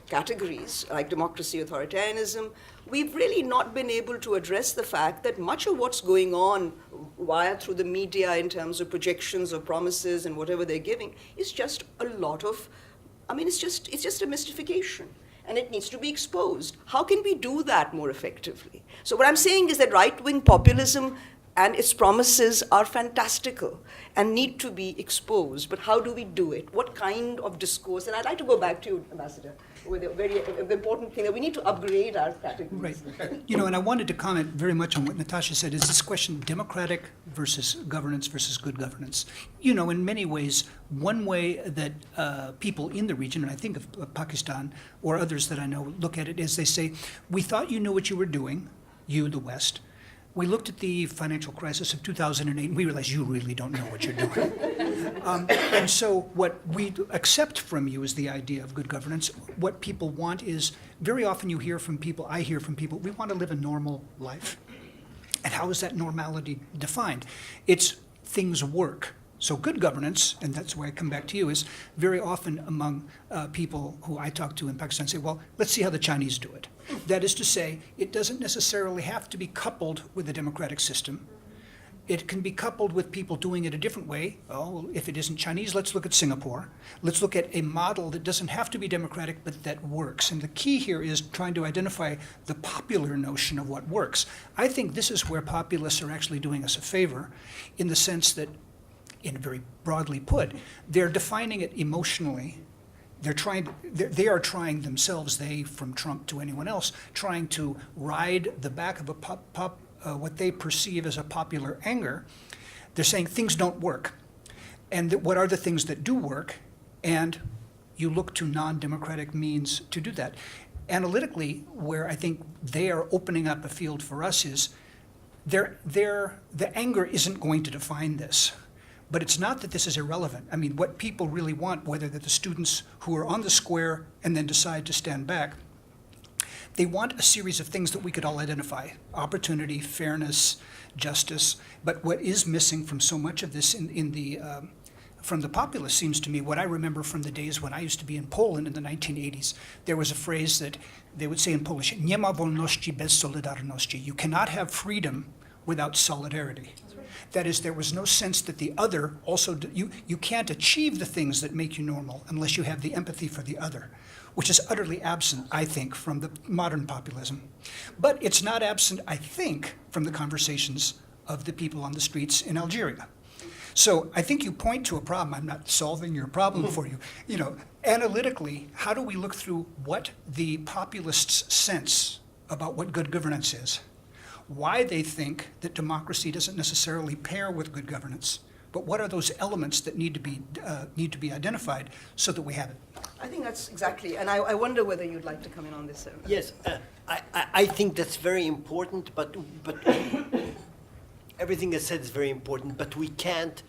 categories like democracy, authoritarianism, we've really not been able to address the fact that much of what's going on through the media in terms of projections of promises and whatever they're giving is just a lot of, it's just a mystification. And it needs to be exposed. How can we do that more effectively? So what I'm saying is that right-wing populism and its promises are fantastical and need to be exposed. But how do we do it? What kind of discourse? And I'd like to go back to you, Ambassador, with a very important thing that we need to upgrade our categories. Right. And I wanted to comment very much on what Natasha said, is this question democratic versus governance versus good governance. In many ways, one way that people in the region, and I think of Pakistan or others that I know, look at it is they say, we thought you knew what you were doing, you, the West. We looked at the financial crisis of 2008, and we realized you really don't know what you're doing. And so what we accept from you is the idea of good governance. What people want is, very often you hear from people, I hear from people, we want to live a normal life. And how is that normality defined? It's things work. So good governance, and that's why I come back to you, is very often among people who I talk to in Pakistan say, well, let's see how the Chinese do it. That is to say, it doesn't necessarily have to be coupled with a democratic system. It can be coupled with people doing it a different way. Oh, if it isn't Chinese, let's look at Singapore. Let's look at a model that doesn't have to be democratic, but that works. And the key here is trying to identify the popular notion of what works. I think this is where populists are actually doing us a favor, in the sense that, very broadly put, they're defining it emotionally. They are trying themselves, they from Trump to anyone else, trying to ride the back of what they perceive as a popular anger. They're saying things don't work. And what are the things that do work? And you look to non-democratic means to do that. Analytically, where I think they are opening up a field for us is, the anger isn't going to define this. But it's not that this is irrelevant. What people really want, whether they're the students who are on the square and then decide to stand back, they want a series of things that we could all identify: opportunity, fairness, justice. But what is missing from so much of this from the populace seems to me, what I remember from the days when I used to be in Poland in the 1980s, there was a phrase that they would say in Polish, "Nie ma wolności bez solidarności." You cannot have freedom without solidarity. That is, there was no sense that the other also, you can't achieve the things that make you normal unless you have the empathy for the other, which is utterly absent, I think, from the modern populism. But it's not absent, I think, from the conversations of the people on the streets in Algeria. So I think you point to a problem. I'm not solving your problem for you. Analytically, how do we look through what the populists sense about what good governance is? Why they think that democracy doesn't necessarily pair with good governance, but what are those elements that need to be identified so that we have it? I think that's exactly, and I wonder whether you'd like to come in on this. Yes, I think that's very important, but everything that's said is very important, but we can't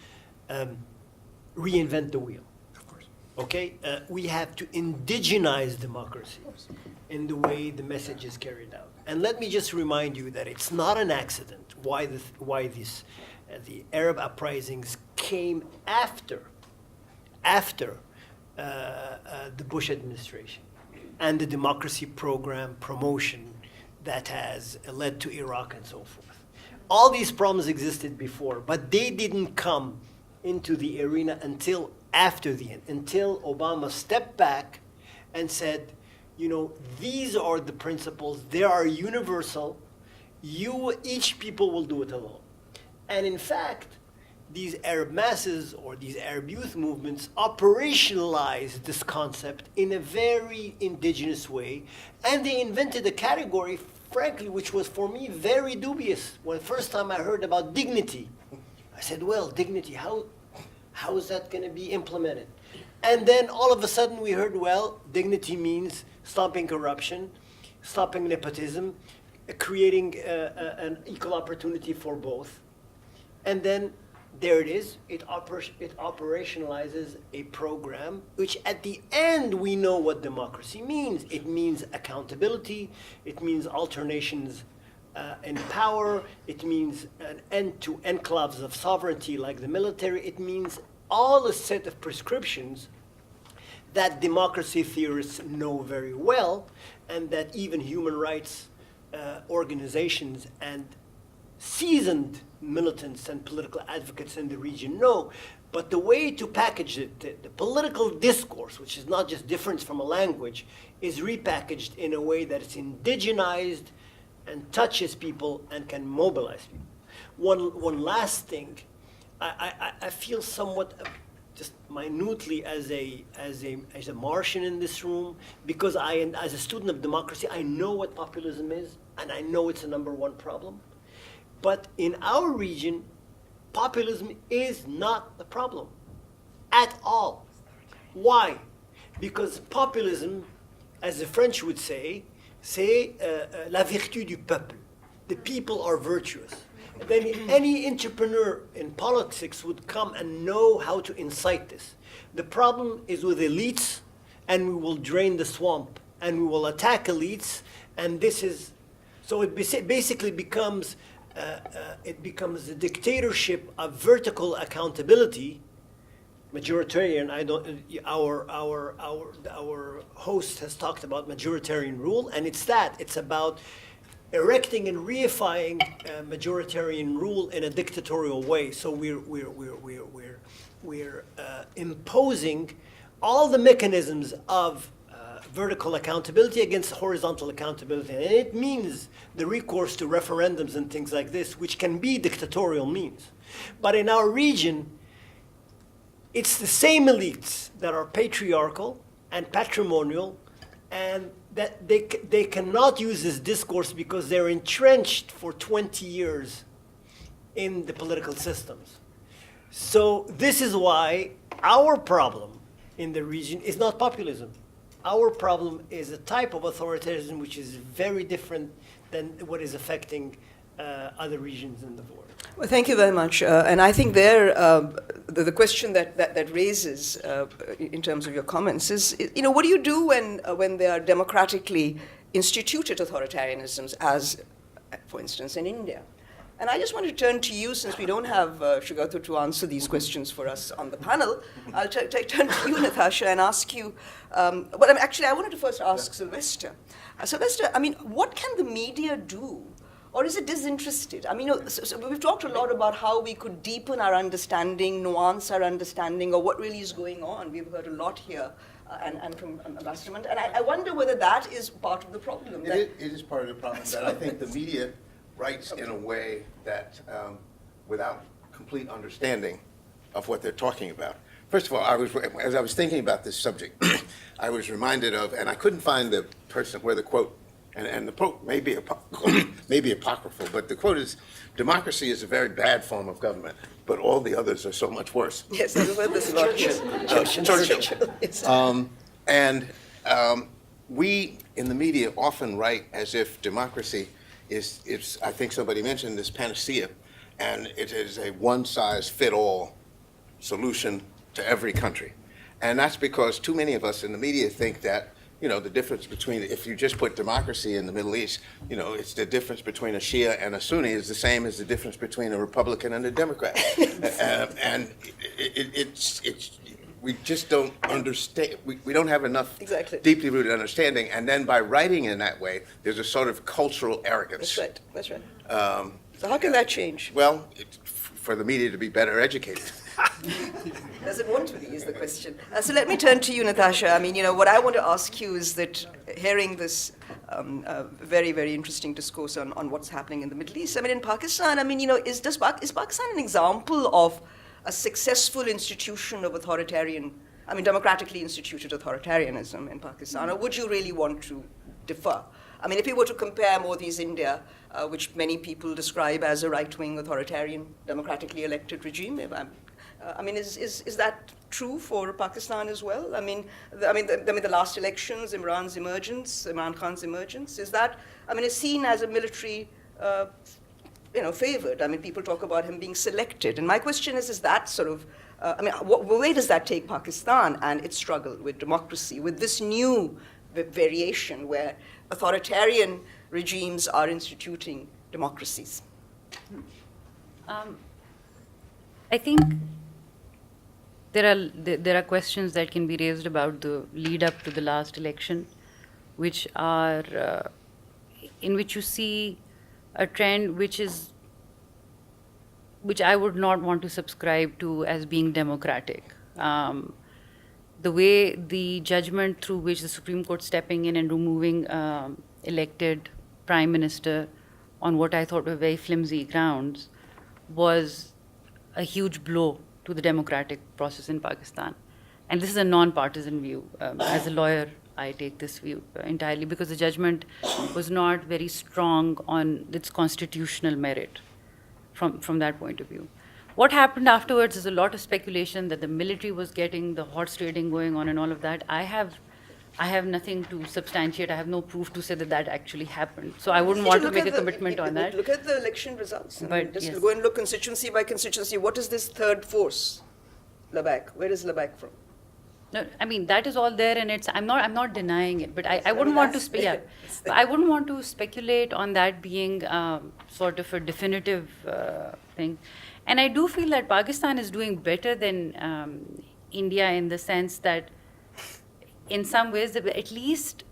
reinvent the wheel. Of course. Okay? We have to indigenize democracy in the way the message is carried out. And let me just remind you that it's not an accident why the Arab uprisings came after the Bush administration and the democracy program promotion that has led to Iraq and so forth. all these problems existed before, but they didn't come into the arena until after the end, until Obama stepped back and said, these are the principles, they are universal, each people will do it alone. And in fact, these Arab masses or these Arab youth movements operationalized this concept in a very indigenous way, and they invented a category, frankly, which was for me very dubious. When the first time I heard about dignity, I said, well, dignity, how is that going to be implemented? And then all of a sudden we heard, well, dignity means stopping corruption, stopping nepotism, creating an equal opportunity for both. And then there it is. It operationalizes a program which at the end we know what democracy means. It means accountability. It means alternations in power. It means an end to enclaves of sovereignty like the military. It means all a set of prescriptions that democracy theorists know very well, and that even human rights organizations and seasoned militants and political advocates in the region know. But the way to package it, the political discourse, which is not just different from a language, is repackaged in a way that it's indigenized and touches people and can mobilize people. One last thing, I feel somewhat just minutely as a Martian in this room, because as a student of democracy, I know what populism is, and I know it's a number one problem. But in our region, populism is not the problem at all. Why? Because populism, as the French would say, c'est la vertu du peuple. The people are virtuous. Then any entrepreneur in politics would come and know how to incite this. The problem is with elites, and we will drain the swamp, and we will attack elites, and this is, so it basically becomes the dictatorship of vertical accountability. Majoritarian, our host has talked about majoritarian rule, and it's about erecting and reifying majoritarian rule in a dictatorial way. So we're imposing all the mechanisms of vertical accountability against horizontal accountability, and it means the recourse to referendums and things like this, which can be dictatorial means. But in our region, it's the same elites that are patriarchal and patrimonial, and that they cannot use this discourse because they're entrenched for 20 years in the political systems. So this is why our problem in the region is not populism. Our problem is a type of authoritarianism which is very different than what is affecting other regions in the world. Well, thank you very much. And I think the question that raises in terms of your comments is, what do you do when there are democratically instituted authoritarianisms, as, for instance, in India? And I just want to turn to you, since we don't have Shugato to answer these questions for us on the panel. I'll turn to you, Natasha, and ask you, actually, I wanted to first ask Sylvester. Sylvester, what can the media do? Or is it disinterested? So we've talked a lot about how we could deepen our understanding, nuance our understanding of what really is going on. We've heard a lot here, and from Ambassador. And I wonder whether that is part of the problem. It is part of the problem that I think the media writes in a way that, without complete understanding of what they're talking about. First of all, as I was thinking about this subject, I was reminded of, and I couldn't find the person where the quote, and the quote may be apocryphal, but the quote is, "Democracy is a very bad form of government, but all the others are so much worse." Yes, I've heard this a lot. Churchill. Yes. We in the media often write as if democracy is, I think somebody mentioned this, panacea, and it is a one-size-fit-all solution to every country. And that's because too many of us in the media think that, the difference between, if you just put democracy in the Middle East, it's the difference between a Shia and a Sunni is the same as the difference between a Republican and a Democrat. And we just don't understand, we don't have enough deeply rooted understanding, and then by writing in that way, there's a sort of cultural arrogance. That's right. So how can that change? Well, for the media to be better educated. Does it want to be, is the question. So let me turn to you, Natasha. I mean, what I want to ask you is that hearing this very, very interesting discourse on what's happening in the Middle East, I mean, in Pakistan, I mean, is Pakistan an example of a successful institution of democratically instituted authoritarianism in Pakistan, or would you really want to differ? I mean, if you were to compare Modi's India, which many people describe as a right-wing authoritarian, democratically elected regime, is that true for Pakistan as well? The last elections, Imran Khan's emergence, is seen as a military, favored. I mean, people talk about him being selected, and my question is that sort of, where does that take Pakistan and its struggle with democracy, with this new variation where authoritarian regimes are instituting democracies? I think there are questions that can be raised about the lead up to the last election, which are in which you see a trend which I would not want to subscribe to as being democratic. The way the judgment through which the Supreme Court stepping in and removing elected prime minister on what I thought were very flimsy grounds was a huge blow to the democratic process in Pakistan. And this is a non-partisan view. As a lawyer, I take this view entirely because the judgment was not very strong on its constitutional merit from that point of view. What happened afterwards is a lot of speculation that the military was getting the horse trading going on and all of that. I have nothing to substantiate. I have no proof to say that actually happened. So I wouldn't want to make a commitment on that. Look at the election results. Just yes. go and look constituency by constituency. What is this third force? Labak. Where is Labak from? No, I mean that is all there, and I'm not denying it. But I wouldn't want to I wouldn't want to speculate on that being sort of a definitive thing. And I do feel that Pakistan is doing better than India in the sense that, in some ways, at least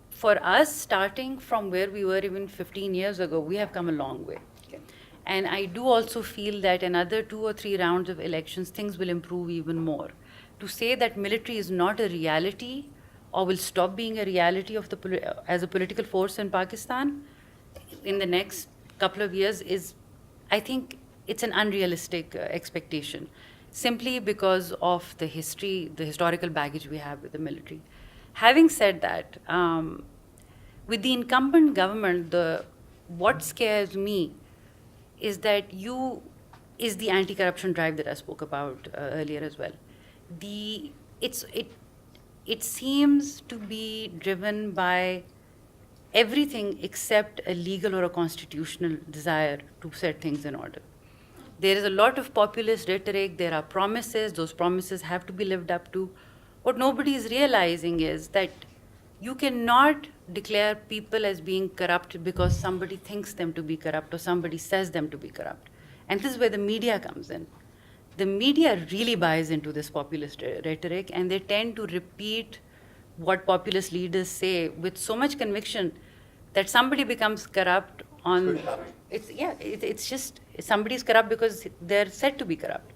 for us, starting from where we were even 15 years ago, we have come a long way. Okay. And I do also feel that another 2 or 3 rounds of elections, things will improve even more. To say that military is not a reality or will stop being a reality of as a political force in Pakistan in the next couple of years is, I think, it's an unrealistic expectation, simply because of the historical baggage we have with the military. Having said that, with the incumbent government, what scares me is that is the anti-corruption drive that I spoke about earlier as well. It seems to be driven by everything except a legal or a constitutional desire to set things in order. There is a lot of populist rhetoric, there are promises, those promises have to be lived up to. What nobody is realizing is that you cannot declare people as being corrupt because somebody thinks them to be corrupt or somebody says them to be corrupt. And this is where the media comes in. The media really buys into this populist rhetoric, and they tend to repeat what populist leaders say with so much conviction that somebody becomes corrupt on... It's just somebody's corrupt because they're said to be corrupt.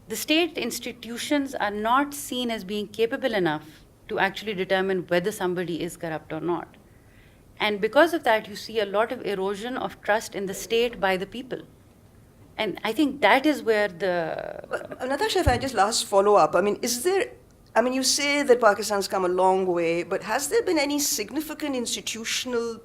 The state institutions are not seen as being capable enough to actually determine whether somebody is corrupt or not. And because of that, you see a lot of erosion of trust in the state by the people. And I think that is where Natasha, if I just last follow up, you say that Pakistan's come a long way, but has there been any significant institutional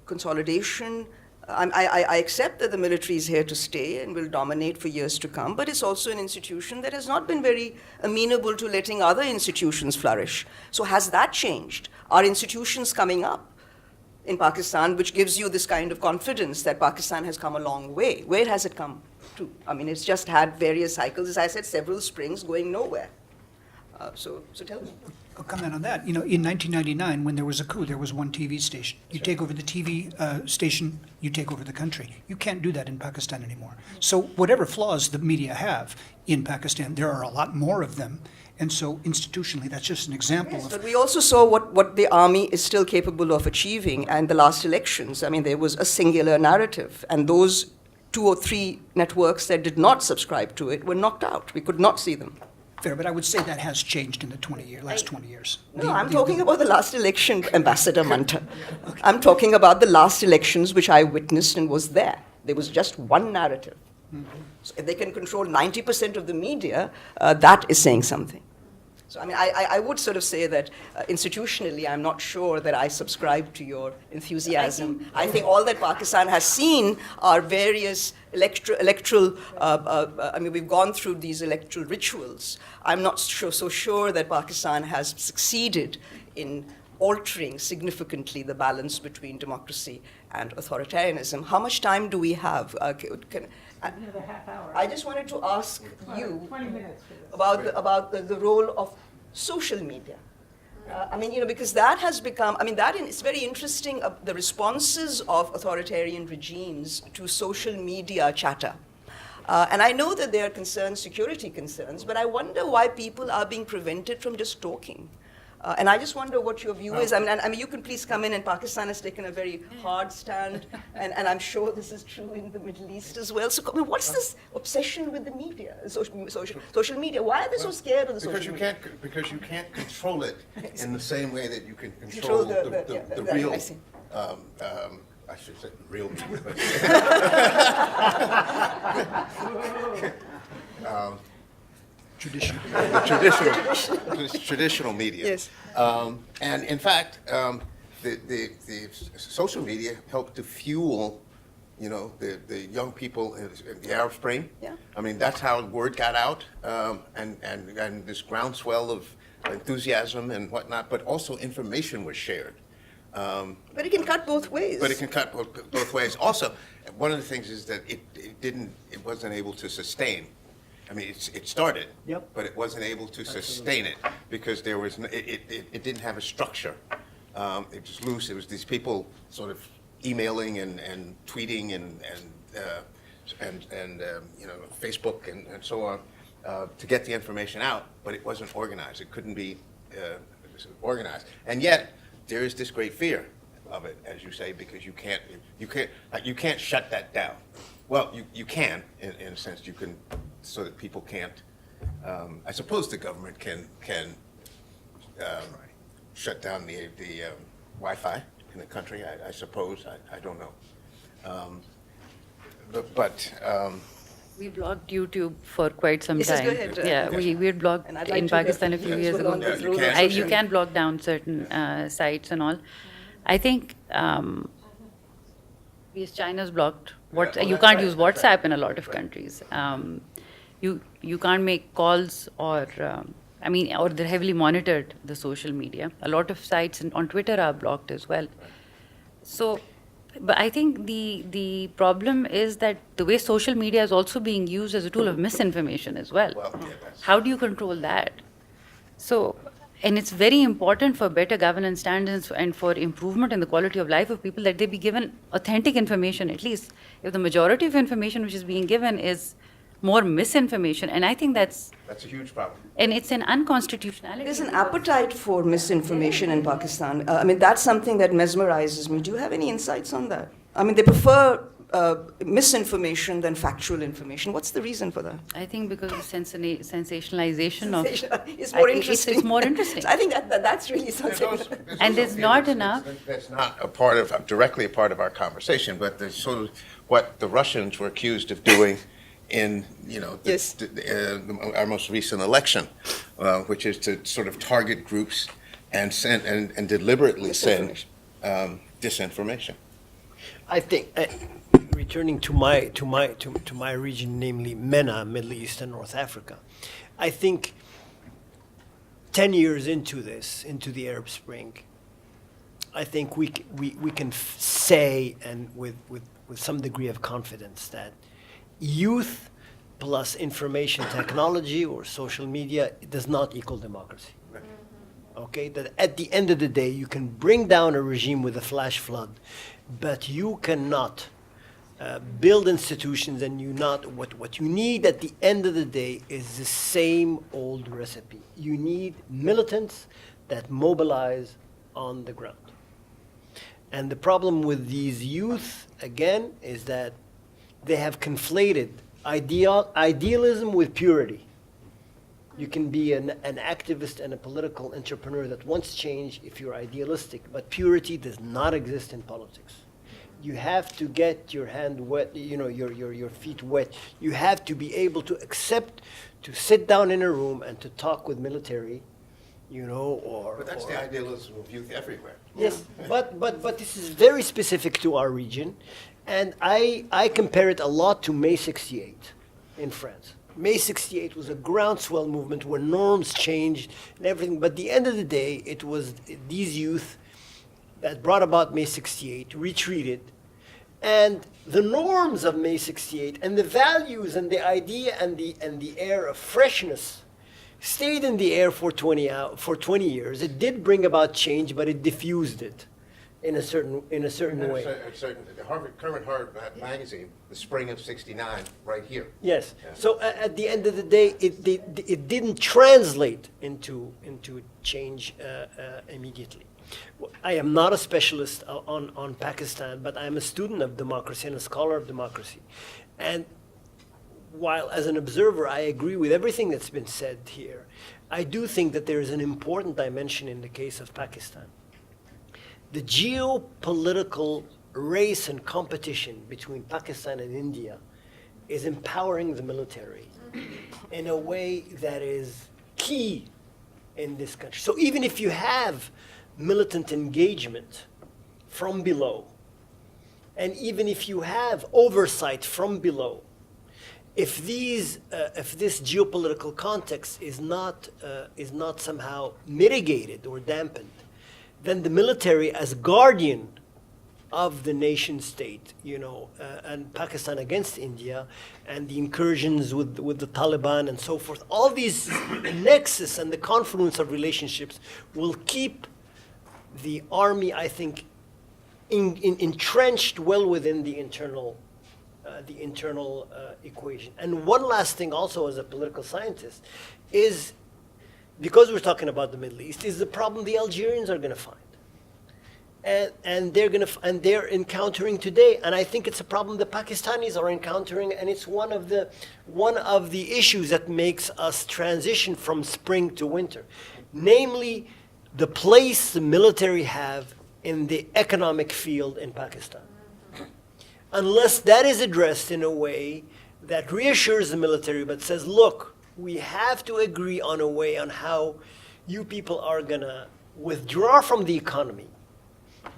consolidation? I accept that the military is here to stay and will dominate for years to come, but it's also an institution that has not been very amenable to letting other institutions flourish. So has that changed? Are institutions coming up in Pakistan which gives you this kind of confidence that Pakistan has come a long way? Where has it come to? It's just had various cycles, as I said, several springs going nowhere. So tell me. I'll comment on that. In 1999, when there was a coup, there was one TV station. You take over the TV station, you take over the country. You can't do that in Pakistan anymore. So whatever flaws the media have in Pakistan, there are a lot more of them. And so institutionally, that's just an example of. But we also saw what the army is still capable of achieving. And the last elections, I mean, there was a singular narrative. And those 2 or 3 networks that did not subscribe to it were knocked out. We could not see them. Fair, but I would say that has changed in the last 20 years. No, I'm talking about the last election, Ambassador Manta. I'm talking about the last elections which I witnessed and was there. There was just one narrative. So if they can control 90% of the media, that is saying something. So I mean, I would sort of say that institutionally, I'm not sure that I subscribe to your enthusiasm. I think all that Pakistan has seen are various electoral, I mean, we've gone through these electoral rituals. I'm not so sure that Pakistan has succeeded in altering significantly the balance between democracy and authoritarianism. How much time do we have? Another half hour. I just wanted to ask you 20 minutes. about the role of social media. I mean, you know, because that has become, I mean, it's very interesting, the responses of authoritarian regimes to social media chatter. And I know that there are concerns, security concerns, but I wonder why people are being prevented from just talking. And I just wonder what your view is. I mean, you can please come in, and Pakistan has taken a very hard stand, and I'm sure this is true in the Middle East as well. So, I mean, what's this obsession with the media, social media? Why are they so scared of the social media? Because you can't control it in the same way that you can control the real. I see. I should say real media. Traditional. the traditional media. Yes. And in fact, the social media helped to fuel, you know, the young people in the Arab Spring. Yeah. I mean, that's how word got out, and this groundswell of enthusiasm and whatnot. But also information was shared. But it can cut both ways. But it can cut both ways. Also, one of the things is that it wasn't able to sustain. I mean, it started, Yep. but it wasn't able to sustain it because there was it didn't have a structure. It was loose. It was these people sort of emailing and tweeting and you know, Facebook and so on to get the information out, but it wasn't organized. It couldn't be organized, and yet there is this great fear of it, as you say, because you can't shut that down. Well, you can, in a sense, you can, so that people can't. I suppose the government can shut down the Wi-Fi in the country. I suppose. I don't know. But We blocked YouTube for quite some Yes, yes, time. go ahead, Yeah, we had blocked And I'd like in to Pakistan a get- few yes, years we're ago. on this Yeah, you road. can. You can block down certain sites and all. I think because China's blocked. You can't use WhatsApp in a lot of countries. You can't make calls or or they're heavily monitored, the social media. A lot of sites on Twitter are blocked as well. So, but I think the problem is that the way social media is also being used as a tool of misinformation as well. Well, yeah, that's- How do you control that? So, and it's very important for better governance standards and for improvement in the quality of life of people that they be given authentic information, at least. If the majority of information which is being given is more misinformation, and I think that's a huge problem. and it's an unconstitutionality. There's an appetite for misinformation in Pakistan. I mean, that's something that mesmerizes me. Do you have any insights on that? I mean, they prefer misinformation than factual information. What's the reason for that? I think because of sensationalization of It's more it's interesting. more interesting. So I think that's really something. And there's not enough. That's not directly a part of our conversation, but there's sort of what the Russians were accused of doing in, you know, Yes. our most recent election, which is to sort of target groups and send and deliberately send disinformation. I think, returning to my region, namely MENA, Middle East and North Africa, I think 10 years into the Arab Spring, I think we can say, and with some degree of confidence, that youth plus information technology or social media does not equal democracy. Okay, that at the end of the day, you can bring down a regime with a flash flood, but you cannot build institutions, and you not what you need at the end of the day is the same old recipe. You need militants that mobilize on the ground. And the problem with these youth, again, is that they have conflated idealism with purity. You can be an activist and a political entrepreneur that wants change if you're idealistic, but purity does not exist in politics. You have to get your hand wet, your feet wet. You have to be able to accept to sit down in a room and to talk with military, But that's the idealism of youth everywhere. Yes, but this is very specific to our region, and I compare it a lot to May 68 in France. May 68 was a groundswell movement where norms changed and everything, but at the end of the day, it was these youth that brought about May 68 retreated, and the norms of May 68 and the values and the idea and the air of freshness stayed in the air for 20 years. It did bring about change, but it diffused it in a certain way. The current Harvard magazine, the spring of '69, right here. Yes. Yeah. So at the end of the day, it didn't translate into change immediately. I am not a specialist on Pakistan, but I'm a student of democracy and a scholar of democracy. And while as an observer I agree with everything that's been said here, I do think that there is an important dimension in the case of Pakistan. The geopolitical race and competition between Pakistan and India is empowering the military in a way that is key in this country. So even if you have militant engagement from below, and even if you have oversight from below, if this geopolitical context is not somehow mitigated or dampened, then the military, as guardian of the nation state, and Pakistan against India, and the incursions with the Taliban and so forth, all these nexus and the confluence of relationships will keep the army, I think, entrenched well within the internal equation. And one last thing also as a political scientist is, because we're talking about the Middle East, is the problem the Algerians are going to find. And they're encountering today, and I think it's a problem the Pakistanis are encountering, and it's one of the issues that makes us transition from spring to winter, namely the place the military have in the economic field in Pakistan. Unless that is addressed in a way that reassures the military but says, look, we have to agree on a way on how you people are going to withdraw from the economy,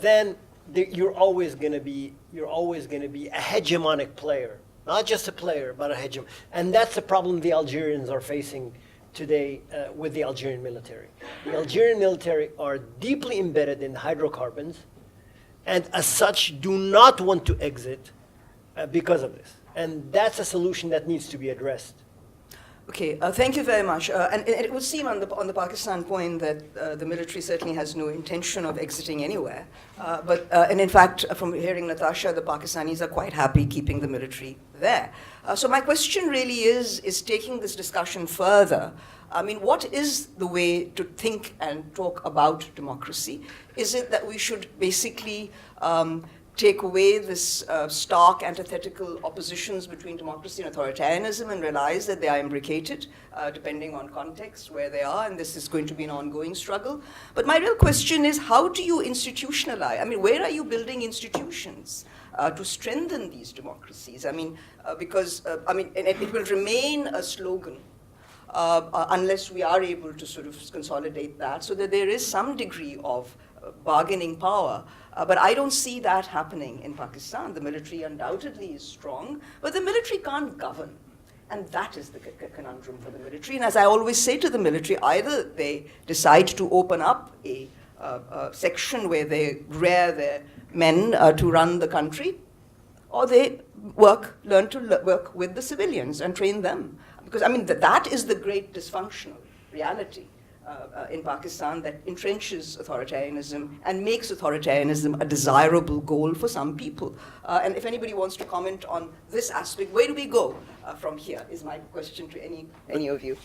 then you're always going to be a hegemonic player, not just a player, but a hegemon. And that's the problem the Algerians are facing today with the Algerian military. The Algerian military are deeply embedded in hydrocarbons, and as such do not want to exit because of this. And that's a solution that needs to be addressed. Okay, thank you very much. And it would seem on the Pakistan point that the military certainly has no intention of exiting anywhere. And in fact, from hearing Natasha, the Pakistanis are quite happy keeping the military there. So my question really is taking this discussion further. I mean, what is the way to think and talk about democracy? Is it that we should basically take away this stark antithetical oppositions between democracy and authoritarianism and realize that they are imbricated depending on context where they are, and this is going to be an ongoing struggle? But my real question is, how do you institutionalize? I mean, where are you building institutions to strengthen these democracies? I mean, because it will remain a slogan unless we are able to sort of consolidate that so that there is some degree of bargaining power. But I don't see that happening in Pakistan. The military undoubtedly is strong, but the military can't govern. And that is the conundrum for the military. And as I always say to the military, either they decide to open up a section where they rear their men to run the country, or they learn to work with the civilians and train them. Because, I mean, that is the great dysfunctional reality in Pakistan that entrenches authoritarianism and makes authoritarianism a desirable goal for some people. And if anybody wants to comment on this aspect, where do we go from here, is my question to any of you.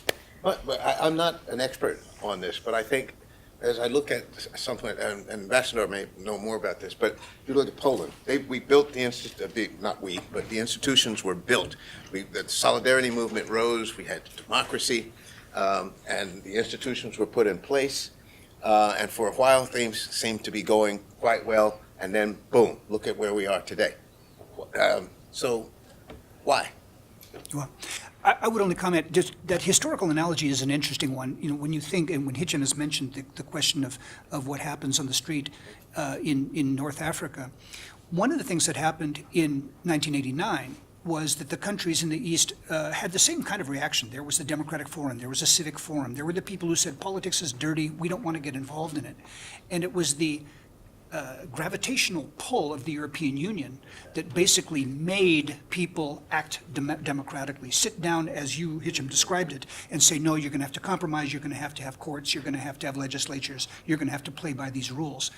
But I'm not an expert on this, but I think as I look at something, and Ambassador may know more about this, but if you look at Poland, we built the not we, but the institutions were built. The solidarity movement rose, we had democracy, and the institutions were put in place, and for a while things seemed to be going quite well, and then boom, look at where we are today. So why? Well, I would only comment just that historical analogy is an interesting one. You know, when you think, and when Hitchin has mentioned the question of what happens on the street in North Africa, one of the things that happened in 1989 was that the countries in the East had the same kind of reaction. There was the Democratic Forum, there was a Civic Forum, there were the people who said politics is dirty, we don't want to get involved in it. And it was the gravitational pull of the European Union that basically made people act democratically, sit down as you, Hitcham, described it, and say, no, you're going to have to compromise, you're going to have courts, you're going to have legislatures, you're going to have to play by these rules.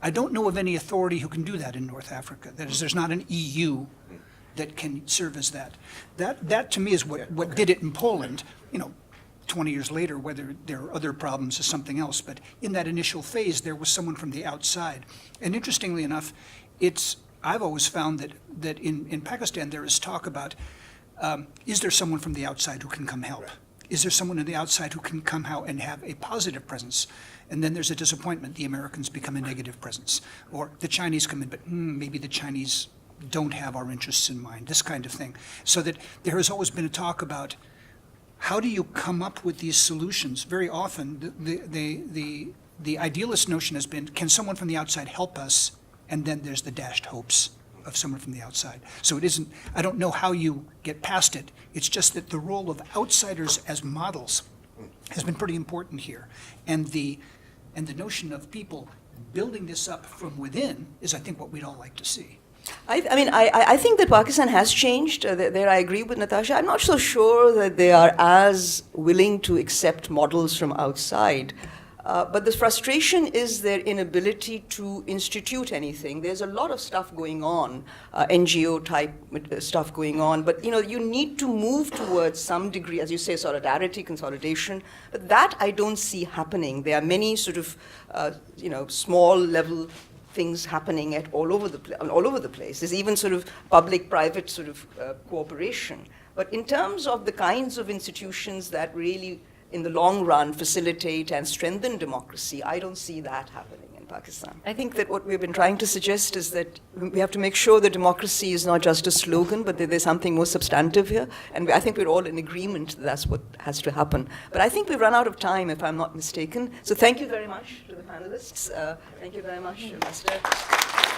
I don't know of any authority who can do that in North Africa. That is, there's not an EU that can serve as that. That to me is what did it in Poland. You know, 20 years later, whether there are other problems is something else. But in that initial phase, there was someone from the outside. And interestingly enough, I've always found that in Pakistan there is talk about, is there someone from the outside who can come help? Is there someone on the outside who can come out and have a positive presence? And then there's a disappointment. The Americans become a negative presence. Or the Chinese come in, but maybe the Chinese don't have our interests in mind, this kind of thing. So that there has always been a talk about how do you come up with these solutions? Very often, the idealist notion has been, can someone from the outside help us? And then there's the dashed hopes of someone from the outside. So it isn't, I don't know how you get past it. It's just that the role of outsiders as models has been pretty important here. And the notion of people building this up from within is, I think, what we'd all like to see. I think that Pakistan has changed. There I agree with Natasha. I'm not so sure that they are as willing to accept models from outside. But the frustration is their inability to institute anything. There's a lot of stuff going on, NGO-type stuff going on. But you need to move towards some degree, as you say, solidarity, consolidation. But that I don't see happening. There are many sort of, small-level things happening all over the place. There's even sort of public-private sort of cooperation. But in terms of the kinds of institutions that really, in the long run, facilitate and strengthen democracy, I don't see that happening in Pakistan. I think that what we've been trying to suggest is that we have to make sure that democracy is not just a slogan, but that there's something more substantive here. And I think we're all in agreement that that's what has to happen. But I think we've run out of time, if I'm not mistaken. So thank you very much to the panelists. Thank you very much, Ambassador.